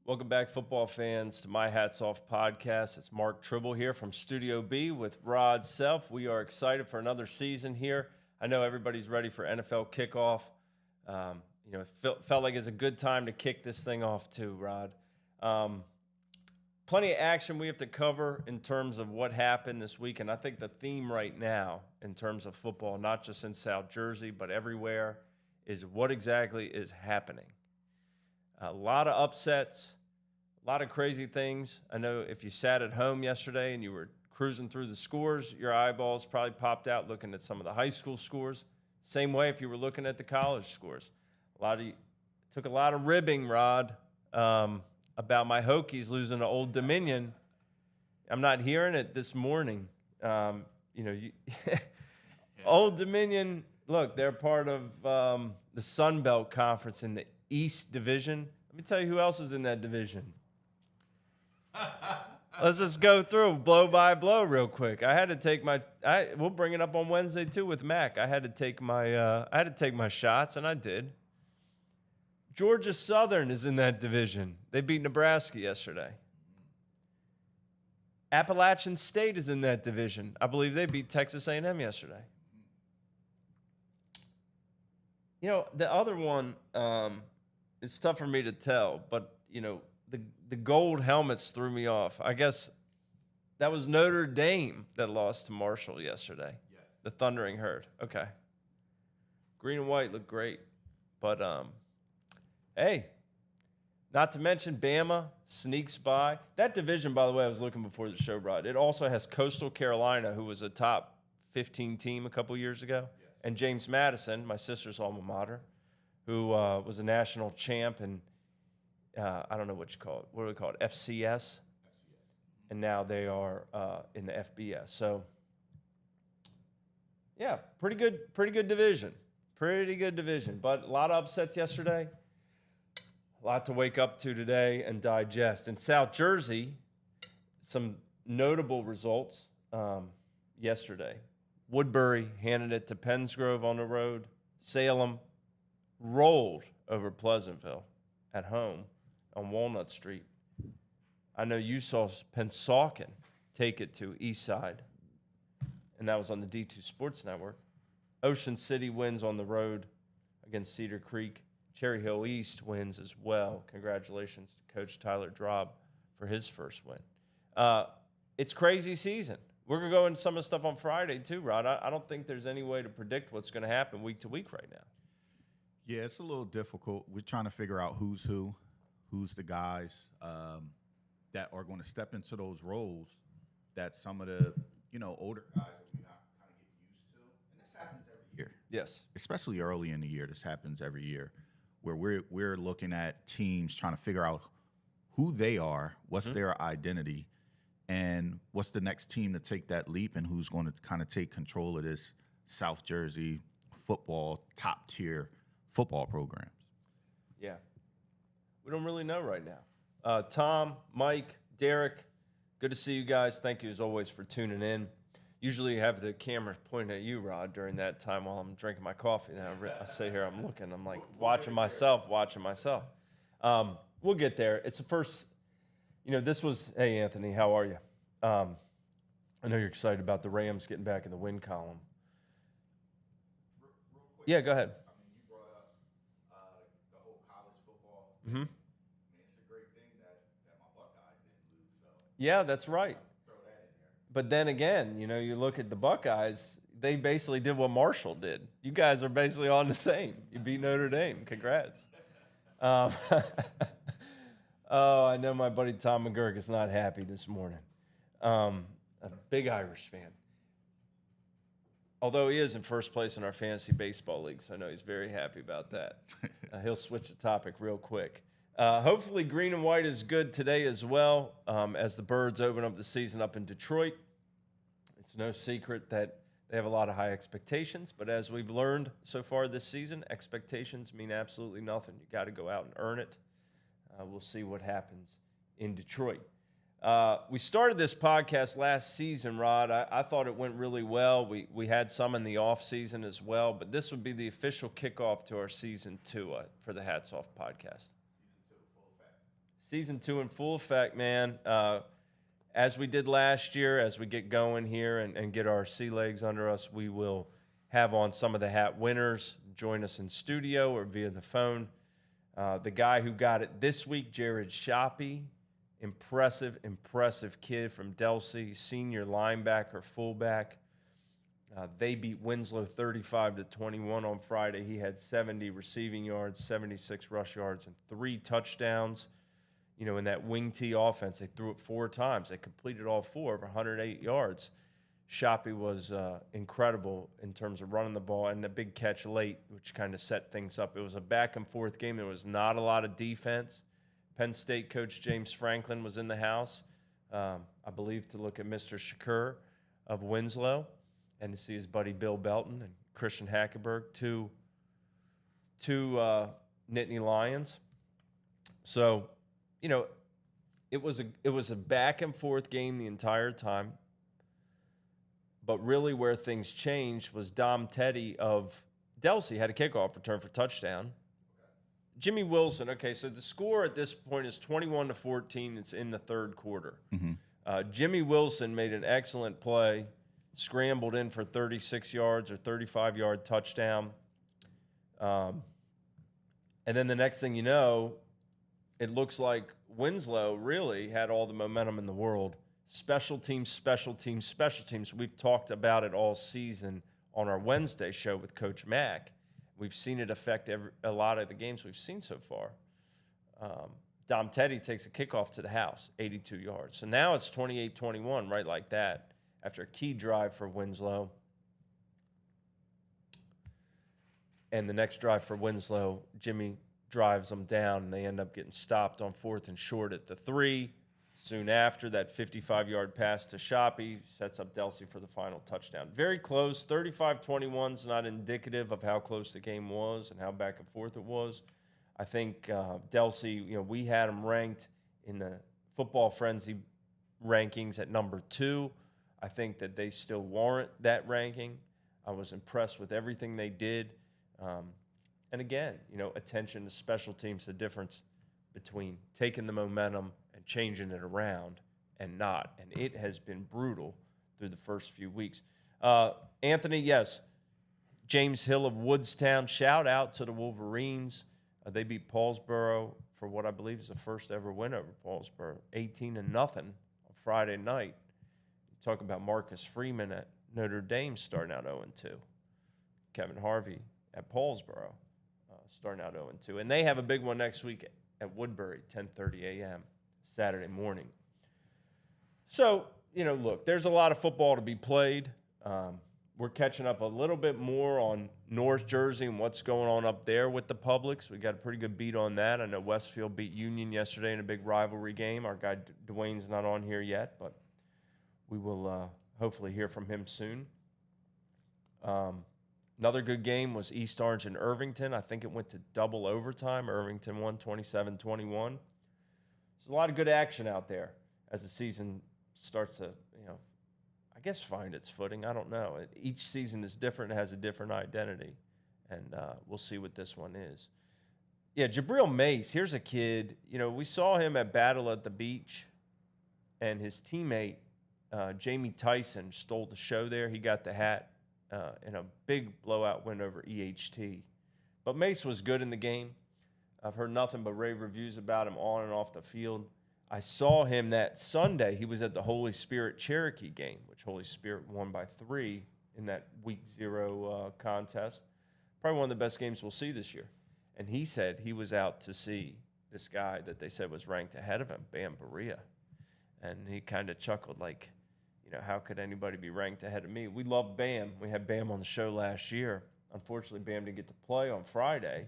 Welcome back, football fans, to my Hats Off podcast. It's Mark Trible here from Studio B with Rod Self. We are excited for another season here. I know everybody's ready for NFL kickoff. It felt like it's a good time to kick this thing off too, Rod. Plenty of action we have to cover in terms of what happened this week, and I think the theme right now in terms of football, not just in South Jersey, but everywhere, is what exactly is happening. A lot of upsets, a lot of crazy things. I know if you sat at home yesterday and you were cruising through the scores, your eyeballs probably popped out looking at some of the high school scores. Same way if you were looking at the college scores. Took a lot of ribbing, Rod, about my Hokies losing to Old Dominion. I'm not hearing it this morning. Old Dominion, look, they're part of the Sun Belt Conference in the East Division. Let me tell you who else is in that division. Let's just go through blow by blow real quick. I had to take we'll bring it up on Wednesday too with Mac. I had to take my shots, and I did. Georgia Southern is in that division. They beat Nebraska yesterday. Appalachian State is in that division. I believe they beat Texas A&M yesterday. You know, the other one, it's tough for me to tell, but, the gold helmets threw me off. I guess that was Notre Dame that lost to Marshall yesterday. Yes. The Thundering Herd. Okay. Green and white look great. But, hey, not to mention Bama sneaks by. That division, by the way, I was looking before the show, Rod. It also has Coastal Carolina, who was a top 15 team a couple years ago. Yes. And James Madison, my sister's alma mater, who was a national champ and I don't know what you call it. What do we call it? FCS. And now they are in the FBS. So, yeah, pretty good division. Pretty good division. But a lot of upsets yesterday. A lot to wake up to today and digest. In South Jersey, some notable results yesterday. Woodbury handed it to Pennsgrove on the road. Salem rolled over Pleasantville at home on Walnut Street. I know you saw Pennsauken take it to Eastside, and that was on the D2 Sports Network. Ocean City wins on the road against Cedar Creek. Cherry Hill East wins as well. Congratulations to Coach Tyler Drob for his first win. It's crazy season. We're going to go into some of the stuff on Friday too, Rod. I don't think there's any way to predict what's going to happen week to week right now. Yeah, it's a little difficult. We're trying to figure out who's the guys that are going to step into those roles that some of the, older guys that we kind of get used to. And this happens every year. Yes. Especially early in the year. This happens every year where we're looking at teams trying to figure out who they are, what's their identity, and what's the next team to take that leap and who's going to kind of take control of this South Jersey football, top-tier football programs. Yeah. We don't really know right now. Tom, Mike, Derek, good to see you guys. Thank you, as always, for tuning in. Usually you have the camera pointing at you, Rod, during that time while I'm drinking my coffee. Now I sit here, I'm looking, I'm like watching myself. We'll get there. It's the first, this was, hey, Anthony, how are you? I know you're excited about the Rams getting back in the win column. Real quick, yeah, go ahead. I mean, you brought up the whole college football. Mm-hmm. I mean, it's a great thing that my Buckeyes didn't lose. So yeah, that's right. Throw that in there. But then again, you look at the Buckeyes, they basically did what Marshall did. You guys are basically on the same. You beat Notre Dame. Congrats. Oh, I know my buddy Tom McGurk is not happy this morning. A big Irish fan. Although he is in first place in our fantasy baseball league, so I know he's very happy about that. He'll switch the topic real quick. Hopefully green and white is good today as well, as the Birds open up the season up in Detroit. It's no secret that they have a lot of high expectations, but as we've learned so far this season, expectations mean absolutely nothing. You got to go out and earn it. We'll see what happens in Detroit. We started this podcast last season, Rod. I thought it went really well. We had some in the off season as well, but this would be the official kickoff to our season 2 for the Hats Off podcast. Season 2 in full effect, man. As we did last year, as we get going here and get our sea legs under us, we will have on some of the hat winners join us in studio or via the phone. The guy who got it this week, Jared Shoppy, impressive kid from Delsey, senior linebacker, fullback. They beat Winslow 35-21 on Friday. He had 70 receiving yards, 76 rush yards, and 3 touchdowns. You know, in that wing T offense, they threw it 4 times. They completed all 4 over 108 yards. Shoppy was incredible in terms of running the ball and the big catch late, which kind of set things up. It was a back-and-forth game. There was not a lot of defense. Penn State coach James Franklin was in the house, I believe, to look at Mr. Shakur of Winslow and to see his buddy Bill Belton and Christian Hackenberg, two Nittany Lions. So, you know, it was a back-and-forth game the entire time. But really where things changed was Dom Teddy of Delsey had a kickoff return for touchdown. Jimmy Wilson, okay, so the score at this point is 21-14. It's in the third quarter. Jimmy Wilson made an excellent play, scrambled in for 36 yards or 35-yard touchdown. And then the next thing you know, it looks like Winslow really had all the momentum in the world. Special teams. We've talked about it all season on our Wednesday show with Coach Mack. We've seen it affect a lot of the games we've seen so far. Dom Teddy takes a kickoff to the house, 82 yards. So now it's 28-21, right like that, after a key drive for Winslow. And the next drive for Winslow, Jimmy drives them down, and they end up getting stopped on 4th and short at the 3. Soon after, that 55-yard pass to Shoppy sets up Delsey for the final touchdown. Very close. 35-21 is not indicative of how close the game was and how back and forth it was. I think Delsey, you know, we had them ranked in the Football Frenzy rankings at number 2. I think that they still warrant that ranking. I was impressed with everything they did. And again, you know, attention to special teams, the difference between taking the momentum and changing it around and not. And it has been brutal through the first few weeks. Anthony, yes, James Hill of Woodstown, shout out to the Wolverines. They beat Paulsboro for what I believe is the first ever win over Paulsboro, 18-0 on Friday night. You talk about Marcus Freeman at Notre Dame starting out 0-2. Kevin Harvey at Paulsboro starting out 0-2. And they have a big one next week at Woodbury, 10:30 a.m., Saturday morning. So, you know, look, there's a lot of football to be played. We're catching up a little bit more on North Jersey and what's going on up there with the Publics. We got a pretty good beat on that. I know Westfield beat Union yesterday in a big rivalry game. Our guy Dwayne's not on here yet, but we will hopefully hear from him soon. Another good game was East Orange and Irvington. I think it went to double overtime. Irvington won 27-21. There's a lot of good action out there as the season starts to, you know, I guess find its footing. I don't know. Each season is different. It has a different identity, and we'll see what this one is. Yeah, Jabril Mace, here's a kid. You know, we saw him at Battle at the Beach, and his teammate, Jamie Tyson, stole the show there. He got the hat. In a big blowout win over EHT. But Mace was good in the game. I've heard nothing but rave reviews about him on and off the field. I saw him that Sunday. He was at the Holy Spirit Cherokee game, which Holy Spirit won by 3 in that Week 0 contest. Probably one of the best games we'll see this year. And he said he was out to see this guy that they said was ranked ahead of him, Bam Berea. And he kind of chuckled like, you know, how could anybody be ranked ahead of me? We love Bam. We had Bam on the show last year. Unfortunately, Bam didn't get to play on Friday,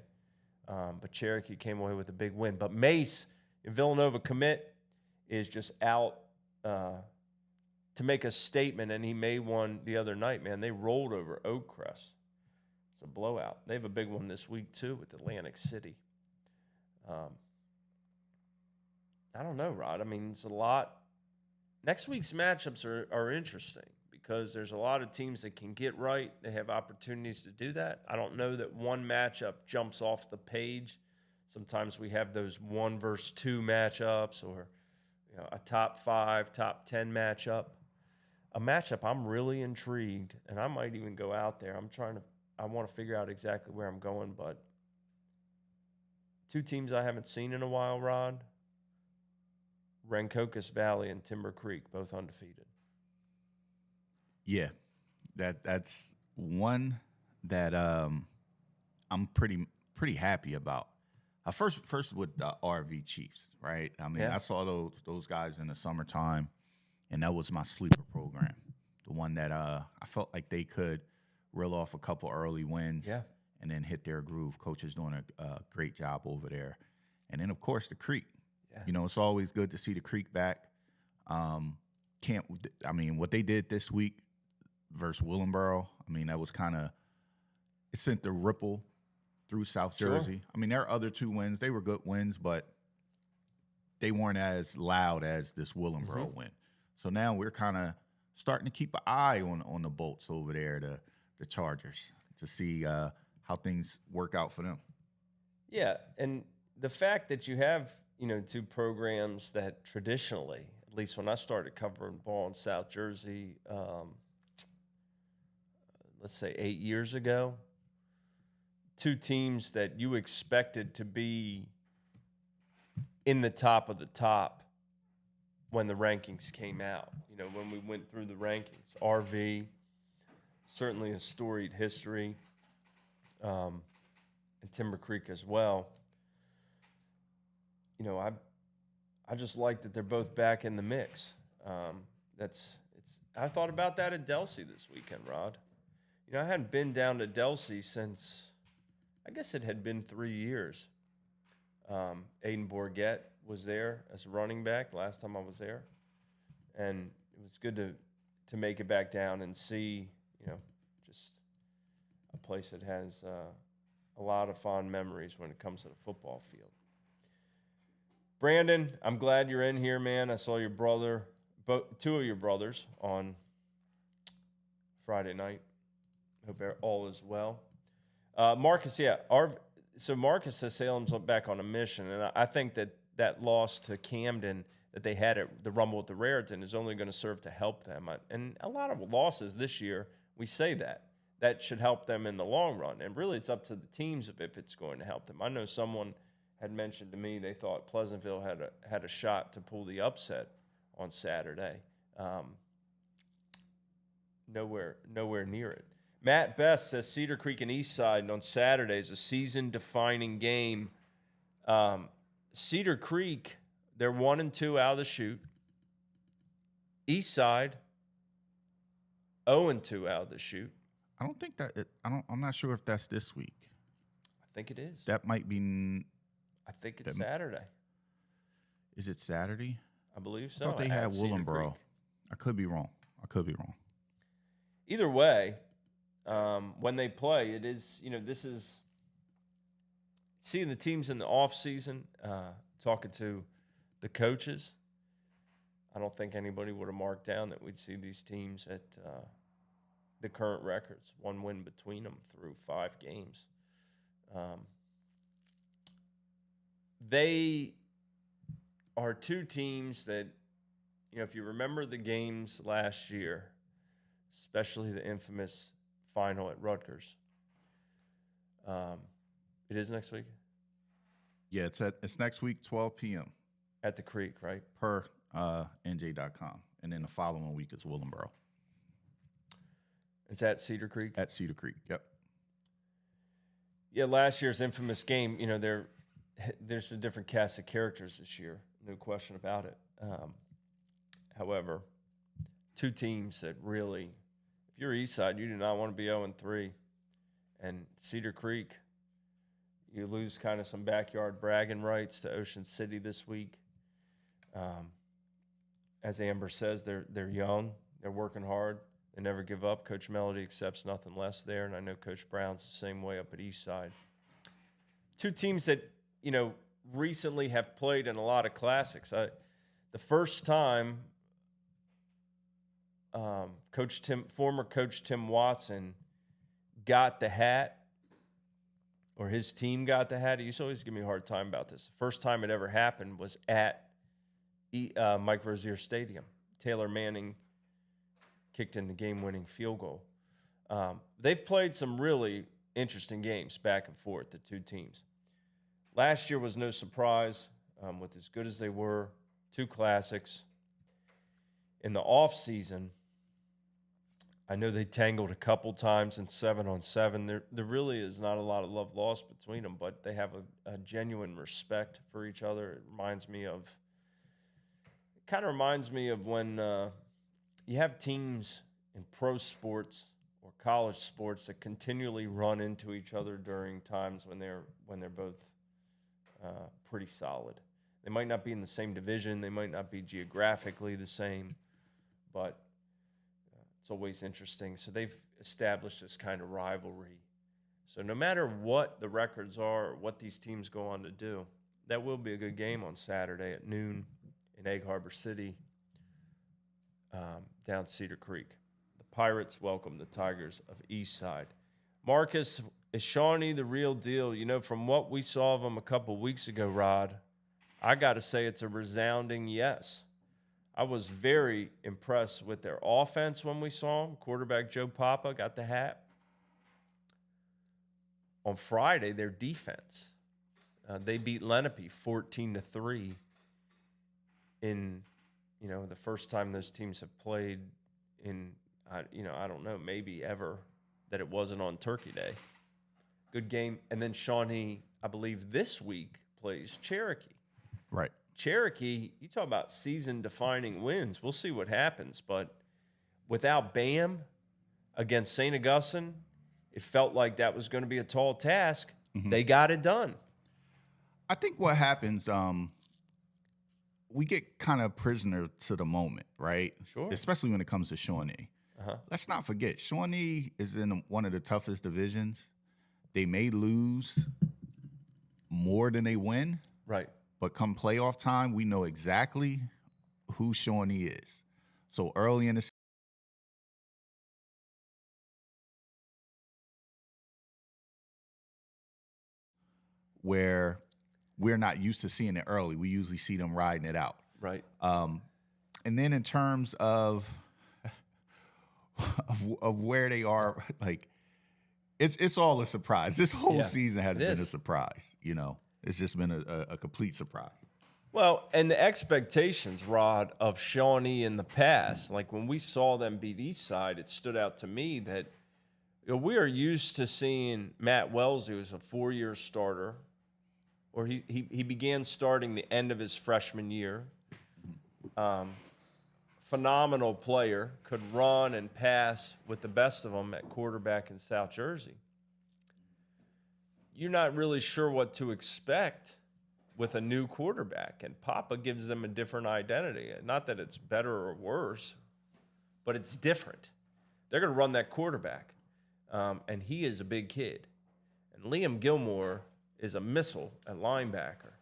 but Cherokee came away with a big win. But Mace, Villanova commit, is just out to make a statement, and he made one the other night, man. They rolled over Oakcrest. It's a blowout. They have a big one this week, too, with Atlantic City. I don't know, Rod. I mean, it's a lot. Next week's matchups are interesting because there's a lot of teams that can get right. They have opportunities to do that. I don't know that one matchup jumps off the page Sometimes we have those 1 versus 2 matchups, or a top 5, top 10 matchup. A matchup I'm really intrigued, and I might even go out there. I want to figure out exactly where I'm going, but 2 teams I haven't seen in a while, Rod. Rancocas Valley and Timber Creek, both undefeated. Yeah, that's one that I'm pretty happy about. First with the RV Chiefs, right? I mean, Yeah. I saw those guys in the summertime, and that was my sleeper program. The one that I felt like they could reel off a couple early wins, Yeah. and then hit their groove. Coach is doing a great job over there, and then of course the Creek. Yeah. It's always good to see the Creek back. What they did this week versus Willenboro, that was it sent the ripple through South Sure. Jersey. Their other 2 wins, they were good wins, but they weren't as loud as this Willenboro win. So now we're kind of starting to keep an eye on the Bolts over there, the Chargers, to see how things work out for them. Yeah, and the fact that you have, 2 programs that traditionally, at least when I started covering ball in South Jersey, let's say 8 years ago, 2 teams that you expected to be in the top of the top when the rankings came out. When we went through the rankings, RV, certainly a storied history, and Timber Creek as well. I just like that they're both back in the mix. I thought about that at Delsea this weekend, Rod. I hadn't been down to Delsea since, I guess it had been 3 years. Aiden Bourget was there as a running back the last time I was there, and it was good to make it back down and see, just a place that has a lot of fond memories when it comes to the football field. Brandon, I'm glad you're in here, man. I saw your brother, 2 of your brothers, on Friday night. Hope all is well. Marcus, yeah. So Marcus says Salem's back on a mission, and I think that loss to Camden that they had at the Rumble with the Raritan is only going to serve to help them. And a lot of losses this year, we say that should help them in the long run. And really, it's up to the teams if it's going to help them. I know someone had mentioned to me they thought Pleasantville had a shot to pull the upset on Saturday. Nowhere near it. Matt Best says Cedar Creek and Eastside on Saturday is a season-defining game. Cedar Creek, they're 1-2 out of the chute. Eastside, 0-2 out of the chute. I don't think I'm not sure if that's this week. I think it is. That might be. I think it's Saturday. Is it Saturday? I believe so. I thought they had Willenboro. I could be wrong. Either way, when they play, it is, this is seeing the teams in the off season, talking to the coaches. I don't think anybody would have marked down that we'd see these teams at the current records, 1 win between them through 5 games. They are 2 teams that, if you remember the games last year, especially the infamous final at Rutgers. It is next week? Yeah, it's next week, 12 p.m. At the Creek, right? Per NJ.com. And then the following week is Willenboro. It's at Cedar Creek? At Cedar Creek, yep. Yeah, last year's infamous game, there's a different cast of characters this year, no question about it. However, 2 teams that really, if you're Eastside, you do not want to be 0-3. And Cedar Creek, you lose kind of some backyard bragging rights to Ocean City this week. As Amber says, they're young, they're working hard, they never give up. Coach Melody accepts nothing less there, and I know Coach Brown's the same way up at Eastside. 2 teams that, recently have played in a lot of classics. The first time former Coach Tim Watson got the hat or his team got the hat. He used to always give me a hard time about this. The first time it ever happened was at Mike Rozier Stadium. Taylor Manning kicked in the game-winning field goal. They've played some really interesting games back and forth, the two teams. Last year was no surprise with as good as they were, 2 classics. In the offseason, I know they tangled a couple times in 7-on-7. There really is not a lot of love lost between them, but they have a genuine respect for each other. It kind of reminds me of when you have teams in pro sports or college sports that continually run into each other during times when they're both pretty solid. They might not be in the same division. They might not be geographically the same, but it's always interesting. So they've established this kind of rivalry. So no matter what the records are or what these teams go on to do, that will be a good game on Saturday at noon in Egg Harbor City, down Cedar Creek. The Pirates welcome the Tigers of Eastside. Marcus, is Shawnee the real deal? You know, from what we saw of him a couple weeks ago, Rod, I got to say it's a resounding yes. I was very impressed with their offense when we saw him. Quarterback Joe Papa got the hat. On Friday, their defense, they beat Lenape 14-3 in, the first time those teams have played in, I don't know, maybe ever that it wasn't on Turkey Day. Good game. And then Shawnee, I believe this week, plays Cherokee. Right. Cherokee, you talk about season-defining wins. We'll see what happens. But without Bam against St. Augustine, it felt like that was going to be a tall task. Mm-hmm. They got it done. I think what happens, we get kind of prisoner to the moment, right? Sure. Especially when it comes to Shawnee. Uh-huh. Let's not forget, Shawnee is in one of the toughest divisions. They may lose more than they win. Right. But come playoff time, we know exactly who Shawnee is. So early in the season, where we're not used to seeing it early, we usually see them riding it out. Right. And then in terms of where they are, like it's all a surprise. This whole season has been a surprise. It's just been a complete surprise. Well, and the expectations, Rod, of Shawnee in the past, like when we saw them beat Eastside, it stood out to me that we are used to seeing Matt Wells, who was a 4-year starter, or he began starting the end of his freshman year. Phenomenal player, could run and pass with the best of them at quarterback in South Jersey. You're not really sure what to expect with a new quarterback, and Papa gives them a different identity. Not that it's better or worse, but it's different. They're going to run that quarterback, and he is a big kid. And Liam Gilmore is a missile at linebacker.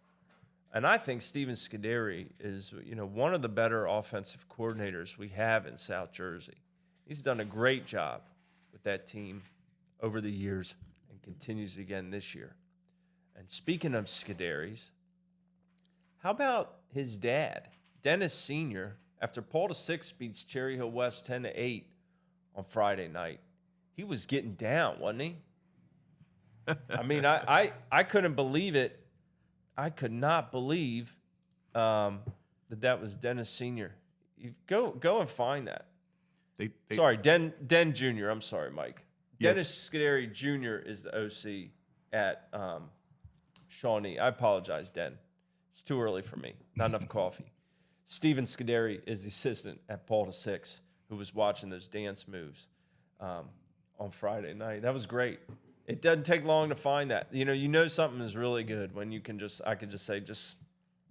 And I think Steven Scuderi is, one of the better offensive coordinators we have in South Jersey. He's done a great job with that team over the years and continues again this year. And speaking of Scuderi's, how about his dad, Dennis Sr., after Paul VI beats Cherry Hill West 10-8 on Friday night? He was getting down, wasn't he? I mean, I couldn't believe it. I could not believe that was Dennis Sr. You go and find that. Sorry, Den Jr. I'm sorry, Mike. Yeah. Dennis Scuderi Jr. is the OC at Shawnee. I apologize, Den. It's too early for me. Not enough coffee. Steven Scuderi is the assistant at Paul VI, who was watching those dance moves on Friday night. That was great. It doesn't take long to find that. You know something is really good when I could just say,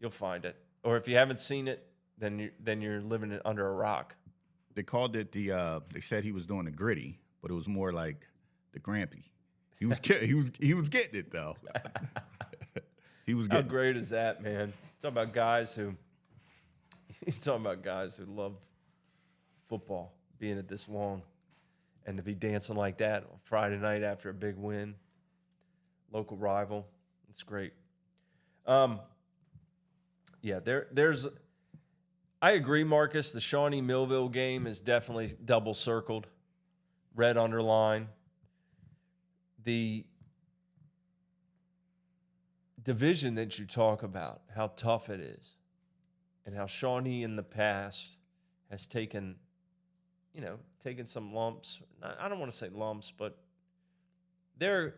you'll find it. Or if you haven't seen it, then you're living under a rock. They called it they said he was doing the gritty, but it was more like the Grampy. He was getting it though. He was getting. How great is that, man? Talking about guys who love football, being it this long. And to be dancing like that on Friday night after a big win. local rival. It's great. Yeah, there's. I agree, Marcus. The Shawnee Millville game is definitely double circled, red underline. The division that you talk about, how tough it is, and how Shawnee in the past has taken some lumps. I don't want to say lumps, but they're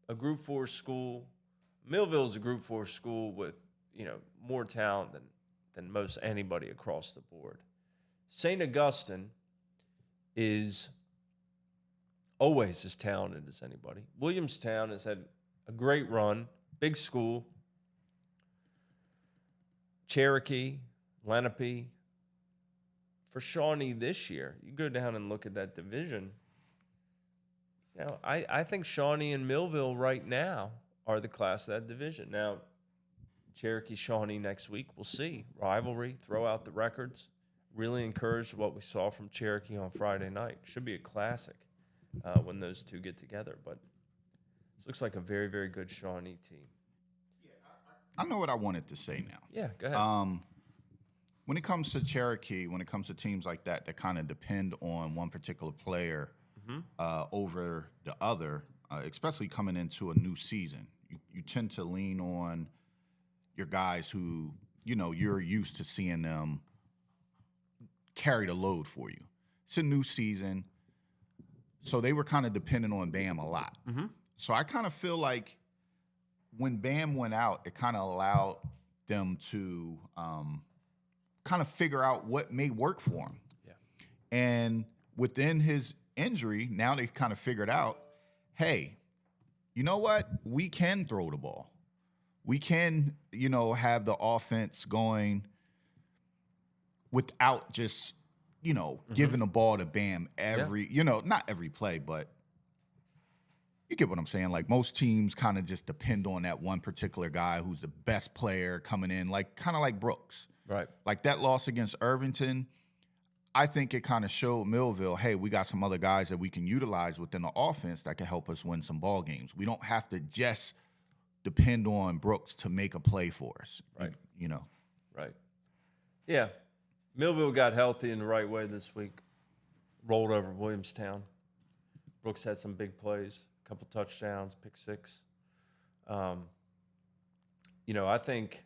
a Group 4 school. Millville's a Group 4 school with, more talent than most anybody across the board. St. Augustine is always as talented as anybody. Williamstown has had a great run, big school. Cherokee, Lenape. For Shawnee this year, you go down and look at that division. I think Shawnee and Millville right now are the class of that division. Now, Cherokee, Shawnee next week, we'll see. Rivalry, throw out the records. Really encouraged what we saw from Cherokee on Friday night. Should be a classic when those two get together. But this looks like a very, very good Shawnee team. I know what I wanted to say now. Yeah, go ahead. When it comes to Cherokee, when it comes to teams like that kind of depend on one particular player over the other, especially coming into a new season, you tend to lean on your guys who, you're used to seeing them carry the load for you. It's a new season, so they were kind of dependent on Bam a lot. Mm-hmm. So I kind of feel like when Bam went out, it kind of allowed them to kind of figure out what may work for him. Yeah. And within his injury, now they kind of figured out, hey, you know what? We can throw the ball. We can, have the offense going without just, giving the ball to Bam not every play, but you get what I'm saying. Like most teams kind of just depend on that one particular guy who's the best player coming in, kind of like Brooks. Right. Like that loss against Irvington, I think it kind of showed Millville, hey, we got some other guys that we can utilize within the offense that can help us win some ball games. We don't have to just depend on Brooks to make a play for us. Right. Right. Yeah. Millville got healthy in the right way this week. Rolled over Williamstown. Brooks had some big plays, a couple touchdowns, pick six. I think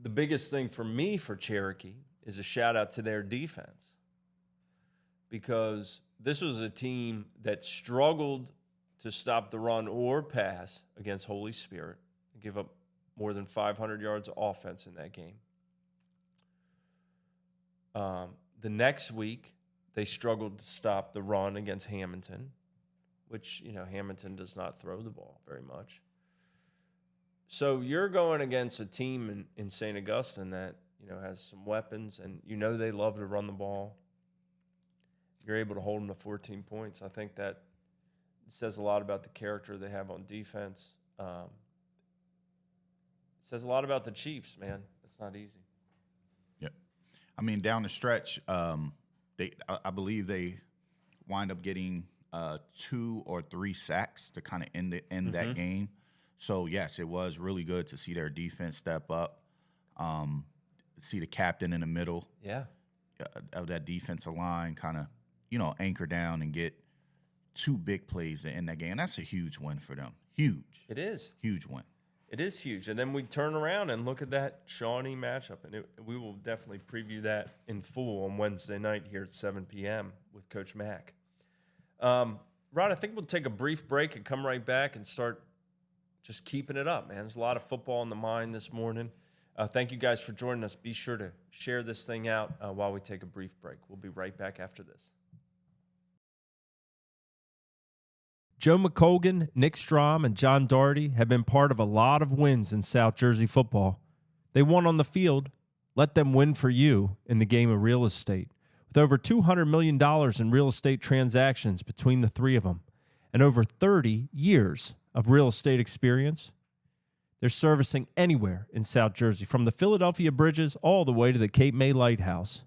the biggest thing for me for Cherokee is a shout out to their defense, because this was a team that struggled to stop the run or pass against Holy Spirit and give up more than 500 yards of offense in that game. The next week, they struggled to stop the run against Hamilton, which, Hamilton does not throw the ball very much. So you're going against a team in St. Augustine that, has some weapons, and they love to run the ball. You're able to hold them to 14 points. I think that says a lot about the character they have on defense. It says a lot about the Chiefs, man. It's not easy. Yeah. I mean, down the stretch, I believe they wind up getting 2 or 3 sacks to kind of end that game. So, yes, it was really good to see their defense step up, see the captain in the middle of that defensive line kind of, anchor down and get 2 big plays in that game. That's a huge win for them. Huge. It is. Huge win. It is huge. And then we turn around and look at that Shawnee matchup, and we will definitely preview that in full on Wednesday night here at 7 p.m. with Coach Mack. Rod, I think we'll take a brief break and come right back and start just keeping it up, man. There's a lot of football in the mind this morning. Thank you guys for joining us. Be sure to share this thing out while we take a brief break. We'll be right back after this. Joe McColgan, Nick Strom, and John Doherty have been part of a lot of wins in South Jersey football. They won on the field. Let them win for you in the game of real estate. With over $200 million in real estate transactions between the three of them and over 30 years of real estate experience, they're servicing anywhere in South Jersey, from the Philadelphia Bridges all the way to the Cape May Lighthouse.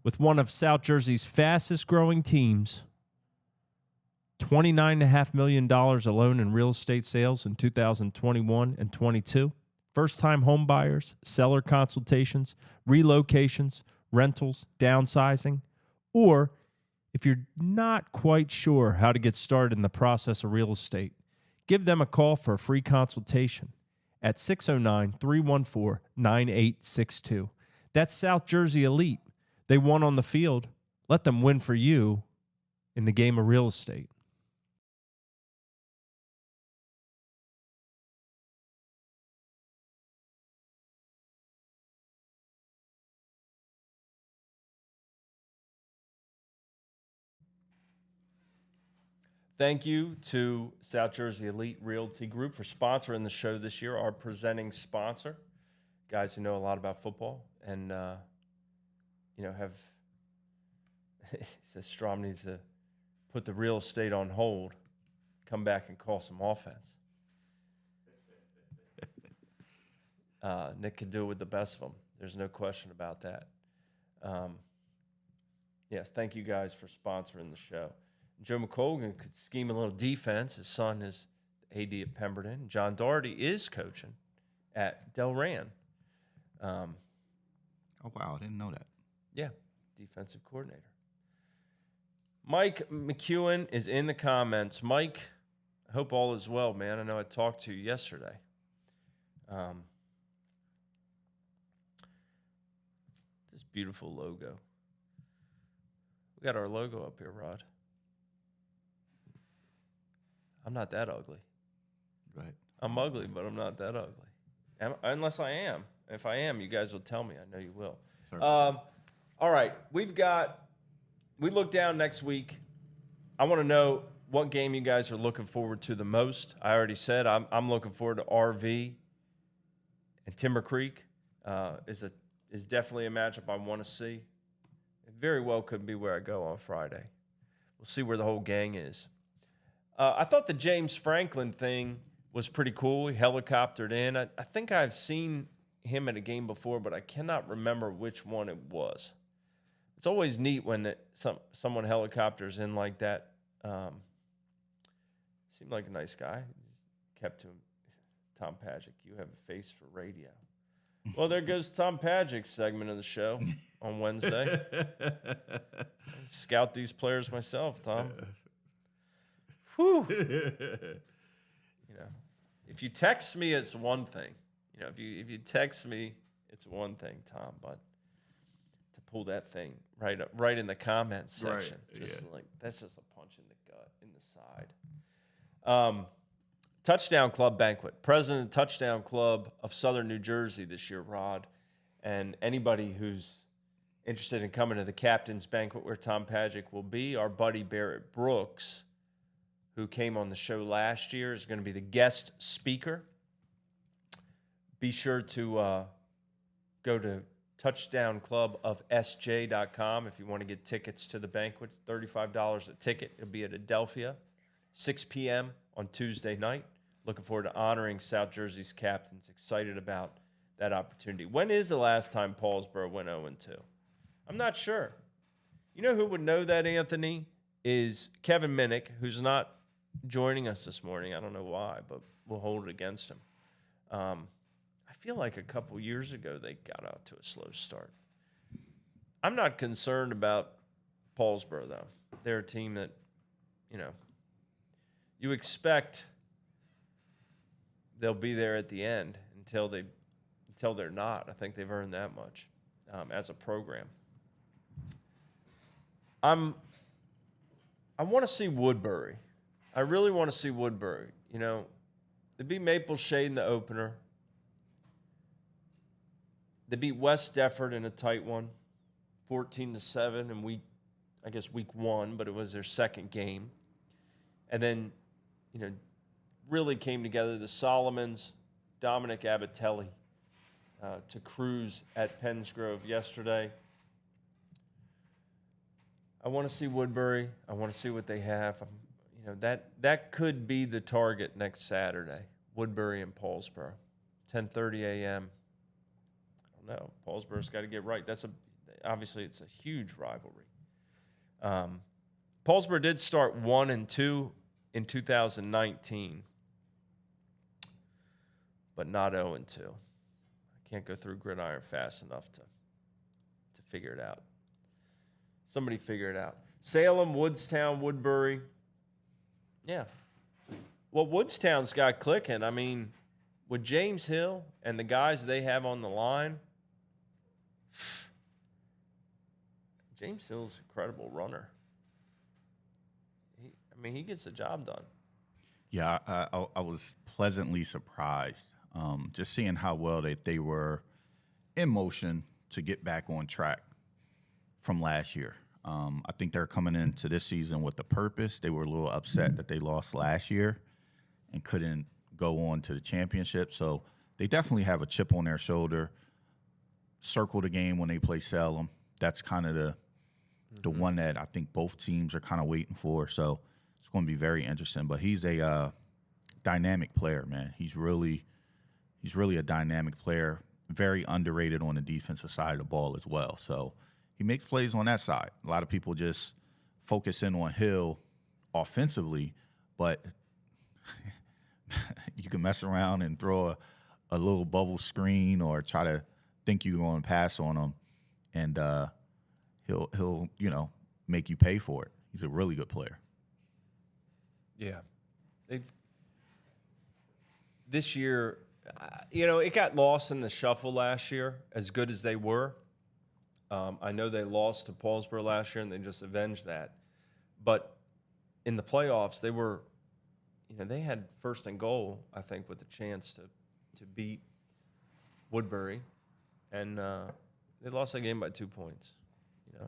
With one of South Jersey's fastest growing teams, $29.5 million alone in real estate sales in 2021 and 22. First-time home buyers, seller consultations, relocations, rentals, downsizing, or if you're not quite sure how to get started in the process of real estate, give them a call for a free consultation at 609-314-9862. That's South Jersey Elite. They won on the field. Let them win for you in the game of real estate. Thank you to South Jersey Elite Realty Group for sponsoring the show this year, our presenting sponsor. Guys who know a lot about football and, have says Strom needs to put the real estate on hold, come back and call some offense. Nick could do it with the best of them. There's no question about that. Yes, thank you guys for sponsoring the show. Joe McColgan could scheme a little defense. His son is AD at Pemberton. John Doherty is coaching at Delran. Oh, wow. I didn't know that. Yeah, defensive coordinator. Mike McEwen is in the comments. Mike, I hope all is well, man. I know I talked to you yesterday. This beautiful logo. We got our logo up here, Rod. I'm not that ugly. Right. I'm ugly, but I'm not that ugly. Unless I am. If I am, you guys will tell me. I know you will. All right. We look down next week. I want to know what game you guys are looking forward to the most. I already said I'm looking forward to RV and Timber Creek. Is definitely a matchup I want to see. It very well could be where I go on Friday. We'll see where the whole gang is. I thought the James Franklin thing was pretty cool. He helicoptered in. I think I've seen him at a game before, but I cannot remember which one it was. It's always neat when someone helicopters in like that. Seemed like a nice guy. Kept to him. Tom Pagic, you have a face for radio. Well, there goes Tom Pagic's segment of the show on Wednesday. Scout these players myself, Tom. Whew. If you text me, it's one thing. If you text me, it's one thing, Tom. But to pull that thing right in the comments section, that's just a punch in the gut, in the side. Touchdown Club banquet, President of the Touchdown Club of Southern New Jersey this year, Rod, and anybody who's interested in coming to the captain's banquet where Tom Pagic will be, our buddy Barrett Brooks, who came on the show last year, is going to be the guest speaker. Be sure to go to touchdownclubofsj.com if you want to get tickets to the banquet. It's $35 a ticket. It'll be at Adelphia, 6 p.m. on Tuesday night. Looking forward to honoring South Jersey's captains. Excited about that opportunity. When is the last time Paulsboro went 0-2? I'm not sure. You know who would know that, Anthony? Is Kevin Minnick, who's not joining us this morning. I don't know why, but we'll hold it against him. I feel like a couple years ago they got out to a slow start. I'm not concerned about Paulsboro, though. They're a team that, you expect they'll be there at the end until they're not. I think they've earned that much as a program. I want to see Woodbury. I really want to see Woodbury. They beat Maple Shade in the opener. They beat West Defford in a tight one, 14-7 in week 1, but it was their second game. And then, really came together. The Solomons, Dominic Abatelli, to cruise at Penns Grove yesterday. I want to see Woodbury. I want to see what they have. That could be the target next Saturday. Woodbury and Paulsboro, 10:30 a.m. I don't know. Paulsboro's got to get right. Obviously it's a huge rivalry. Paulsboro did start 1-2 in 2019, but not 0-2. I can't go through Gridiron fast enough to figure it out. Somebody figure it out. Salem, Woodstown, Woodbury. Yeah. Well, Woodstown's got clicking. I mean, with James Hill and the guys they have on the line, James Hill's an incredible runner. He gets the job done. Yeah, I was pleasantly surprised just seeing how well they were in motion to get back on track from last year. I think they're coming into this season with a purpose. They were a little upset that they lost last year and couldn't go on to the championship. So they definitely have a chip on their shoulder. Circle the game when they play Salem. That's kind of the one that I think both teams are kind of waiting for. So it's going to be very interesting. But he's a dynamic player, man. He's really a dynamic player. Very underrated on the defensive side of the ball as well. So he makes plays on that side. A lot of people just focus in on Hill offensively, but you can mess around and throw a little bubble screen or try to think you're going to pass on him, and he'll make you pay for it. He's a really good player. Yeah. This year, it got lost in the shuffle last year, as good as they were. I know they lost to Paulsboro last year, and they just avenged that. But in the playoffs, they were, they had first and goal, I think, with a chance to beat Woodbury, and they lost that game by 2 points.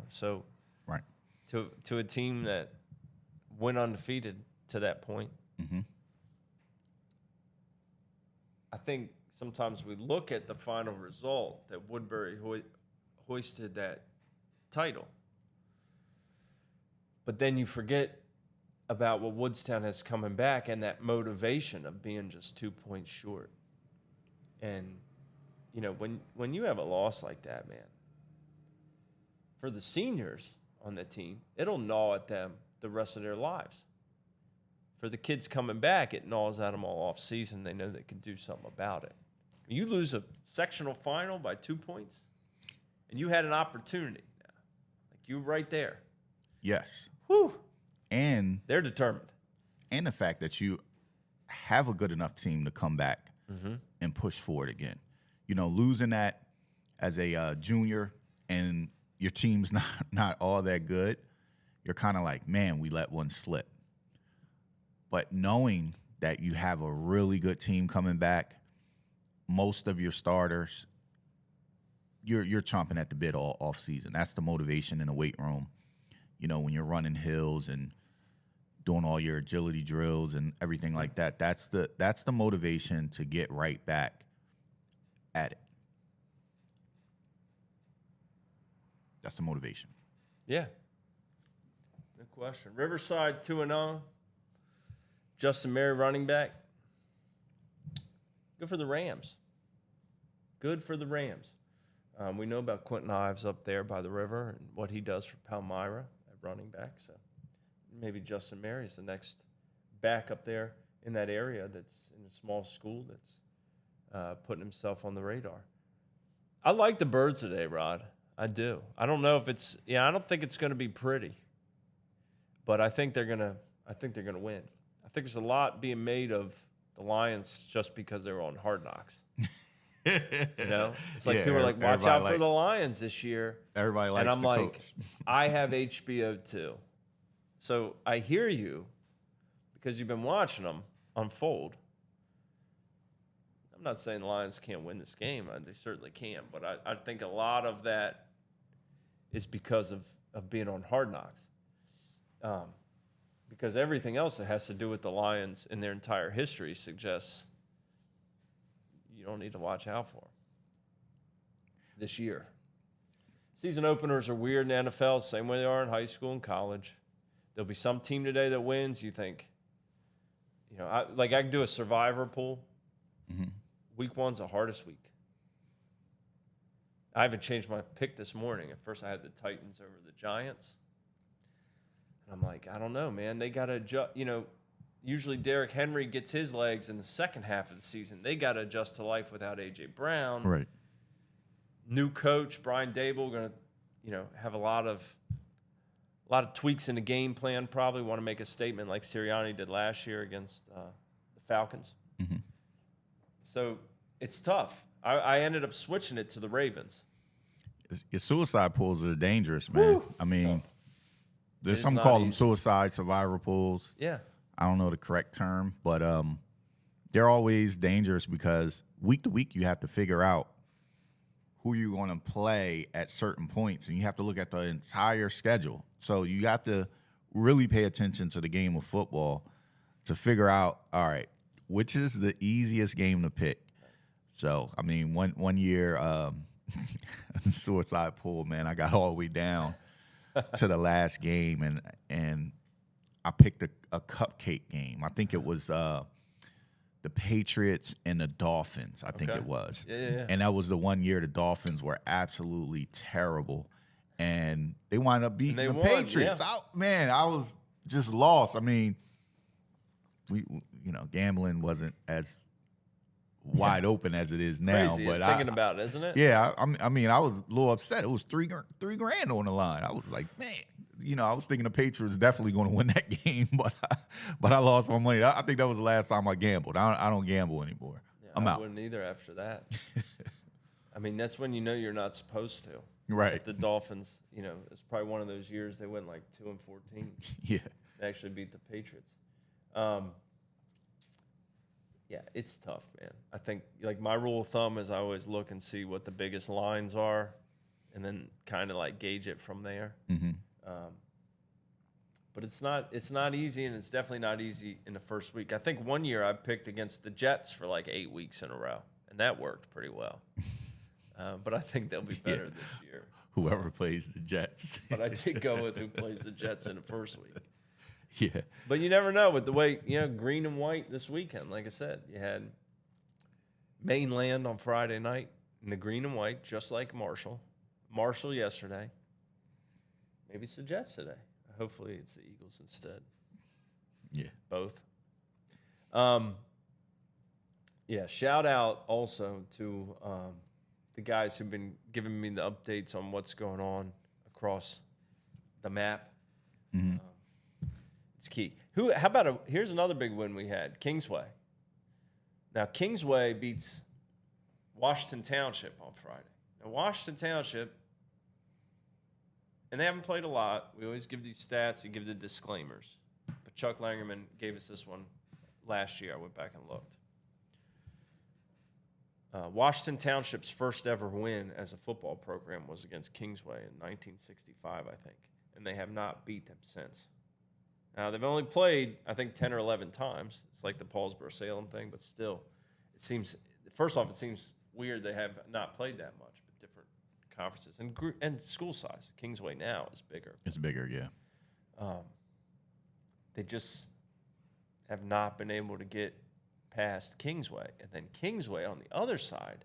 So right to a team that went undefeated to that point. Mm-hmm. I think sometimes we look at the final result that Woodbury hoisted that title. But then you forget about what Woodstown has coming back and that motivation of being just 2 points short. And, when you have a loss like that, man, for the seniors on the team, it'll gnaw at them the rest of their lives. For the kids coming back, it gnaws at them all off season. They know they can do something about it. You lose a sectional final by 2 points, and you had an opportunity. Like, you right there. Yes. Whew. And they're determined. And the fact that you have a good enough team to come back and push forward again. Losing that as a junior and your team's not all that good, you're kind of like, man, we let one slip. But knowing that you have a really good team coming back, most of your starters, you're chomping at the bit all off season. That's the motivation in the weight room. When you're running hills and doing all your agility drills and everything like that, that's the motivation to get right back at it. That's the motivation. Yeah. No question. Riverside 2-0. Justin Mary running back. Good for the Rams. Good for the Rams. We know about Quentin Ives up there by the river and what he does for Palmyra at running back. So maybe Justin Mary is the next back up there in that area that's in a small school that's putting himself on the radar. I like the Birds today, Rod. I do. I don't know if it's I don't think it's going to be pretty, but I think they're gonna win. I think there's a lot being made of the Lions just because they were on Hard Knocks. It's like people are like, watch out for the Lions this year. Everybody likes, and I'm the like, coach. I have HBO too, so I hear you because you've been watching them unfold. I'm not saying the Lions can't win this game. They certainly can. But I think a lot of that is because of being on Hard Knocks. Because everything else that has to do with the Lions in their entire history suggests you don't need to watch out for them this year. Season openers are weird in the NFL, same way they are in high school and college. There'll be some team today that wins. You think, I can do a survivor pool. Mm-hmm. Week 1's the hardest week. I haven't changed my pick this morning. At first, I had the Titans over the Giants. And I'm like, I don't know, man. They got to adjust. Usually Derrick Henry gets his legs in the second half of the season. They got to adjust to life without A.J. Brown. Right. New coach, Brian Dable, going to, have a lot of tweaks in the game plan. Probably want to make a statement like Sirianni did last year against the Falcons. Mm-hmm. So it's tough. I ended up switching it to the Ravens. Your suicide pools are dangerous, man. Woo! I mean, Tough. there's It some is call not them easy. suicide survivor pools. Yeah. I don't know the correct term, but they're always dangerous because week to week you have to figure out who you're going to play at certain points, and you have to look at the entire schedule. So you have to really pay attention to the game of football to figure out, all right, which is the easiest game to pick. So, I mean, one year, the suicide pool, man, I got all the way down to the last game, and I picked a cupcake game. I think it was the Patriots and the Dolphins, I think Okay. it was. Yeah. And that was the one year the Dolphins were absolutely terrible. And they wound up beating they the won, Patriots. yeah. I was just lost. I mean, gambling wasn't as wide open as it is now. Crazy But thinking about it, isn't it? yeah, I mean, I was a little upset. It was $3,000 on the line. I was like, man, I was thinking the Patriots definitely going to win that game, but I lost my money. I think that was the last time I gambled. I don't gamble anymore. Yeah, I'm I out. wouldn't either after that. I mean, that's when you're not supposed to. Right. If the Dolphins, it's probably one of those years they went like 2-14. Yeah. They actually beat the Patriots. Yeah, it's tough, man. I think like my rule of thumb is I always look and see what the biggest lines are, and then kind of like gauge it from there. Mm-hmm. But it's not easy, and it's definitely not easy in the first week. I think one year I picked against the Jets for like 8 weeks in a row, and that worked pretty well. But I think they'll be better this year. Whoever plays the Jets. But I did go with who plays the Jets in the first week. Yeah. But you never know with the way, green and white this weekend. Like I said, you had Mainland on Friday night in the green and white, just like Marshall. Marshall yesterday. Maybe it's the Jets today. Hopefully it's the Eagles instead. Yeah. Both. Yeah, shout out also to the guys who've been giving me the updates on what's going on across the map. Mm-hmm. It's key. Here's another big win we had, Kingsway. Now, Kingsway beats Washington Township on Friday. Now, Washington Township, and they haven't played a lot. We always give these stats and give the disclaimers. But Chuck Langerman gave us this one last year. I went back and looked. Washington Township's first ever win as a football program was against Kingsway in 1965, I think. And they have not beat them since. Now, they've only played, I think, 10 or 11 times. It's like the Paulsboro-Salem thing, but still, it seems weird they have not played that much, but different conferences. And school size. Kingsway now is bigger. It's bigger, yeah. They just have not been able to get past Kingsway. And then Kingsway, on the other side,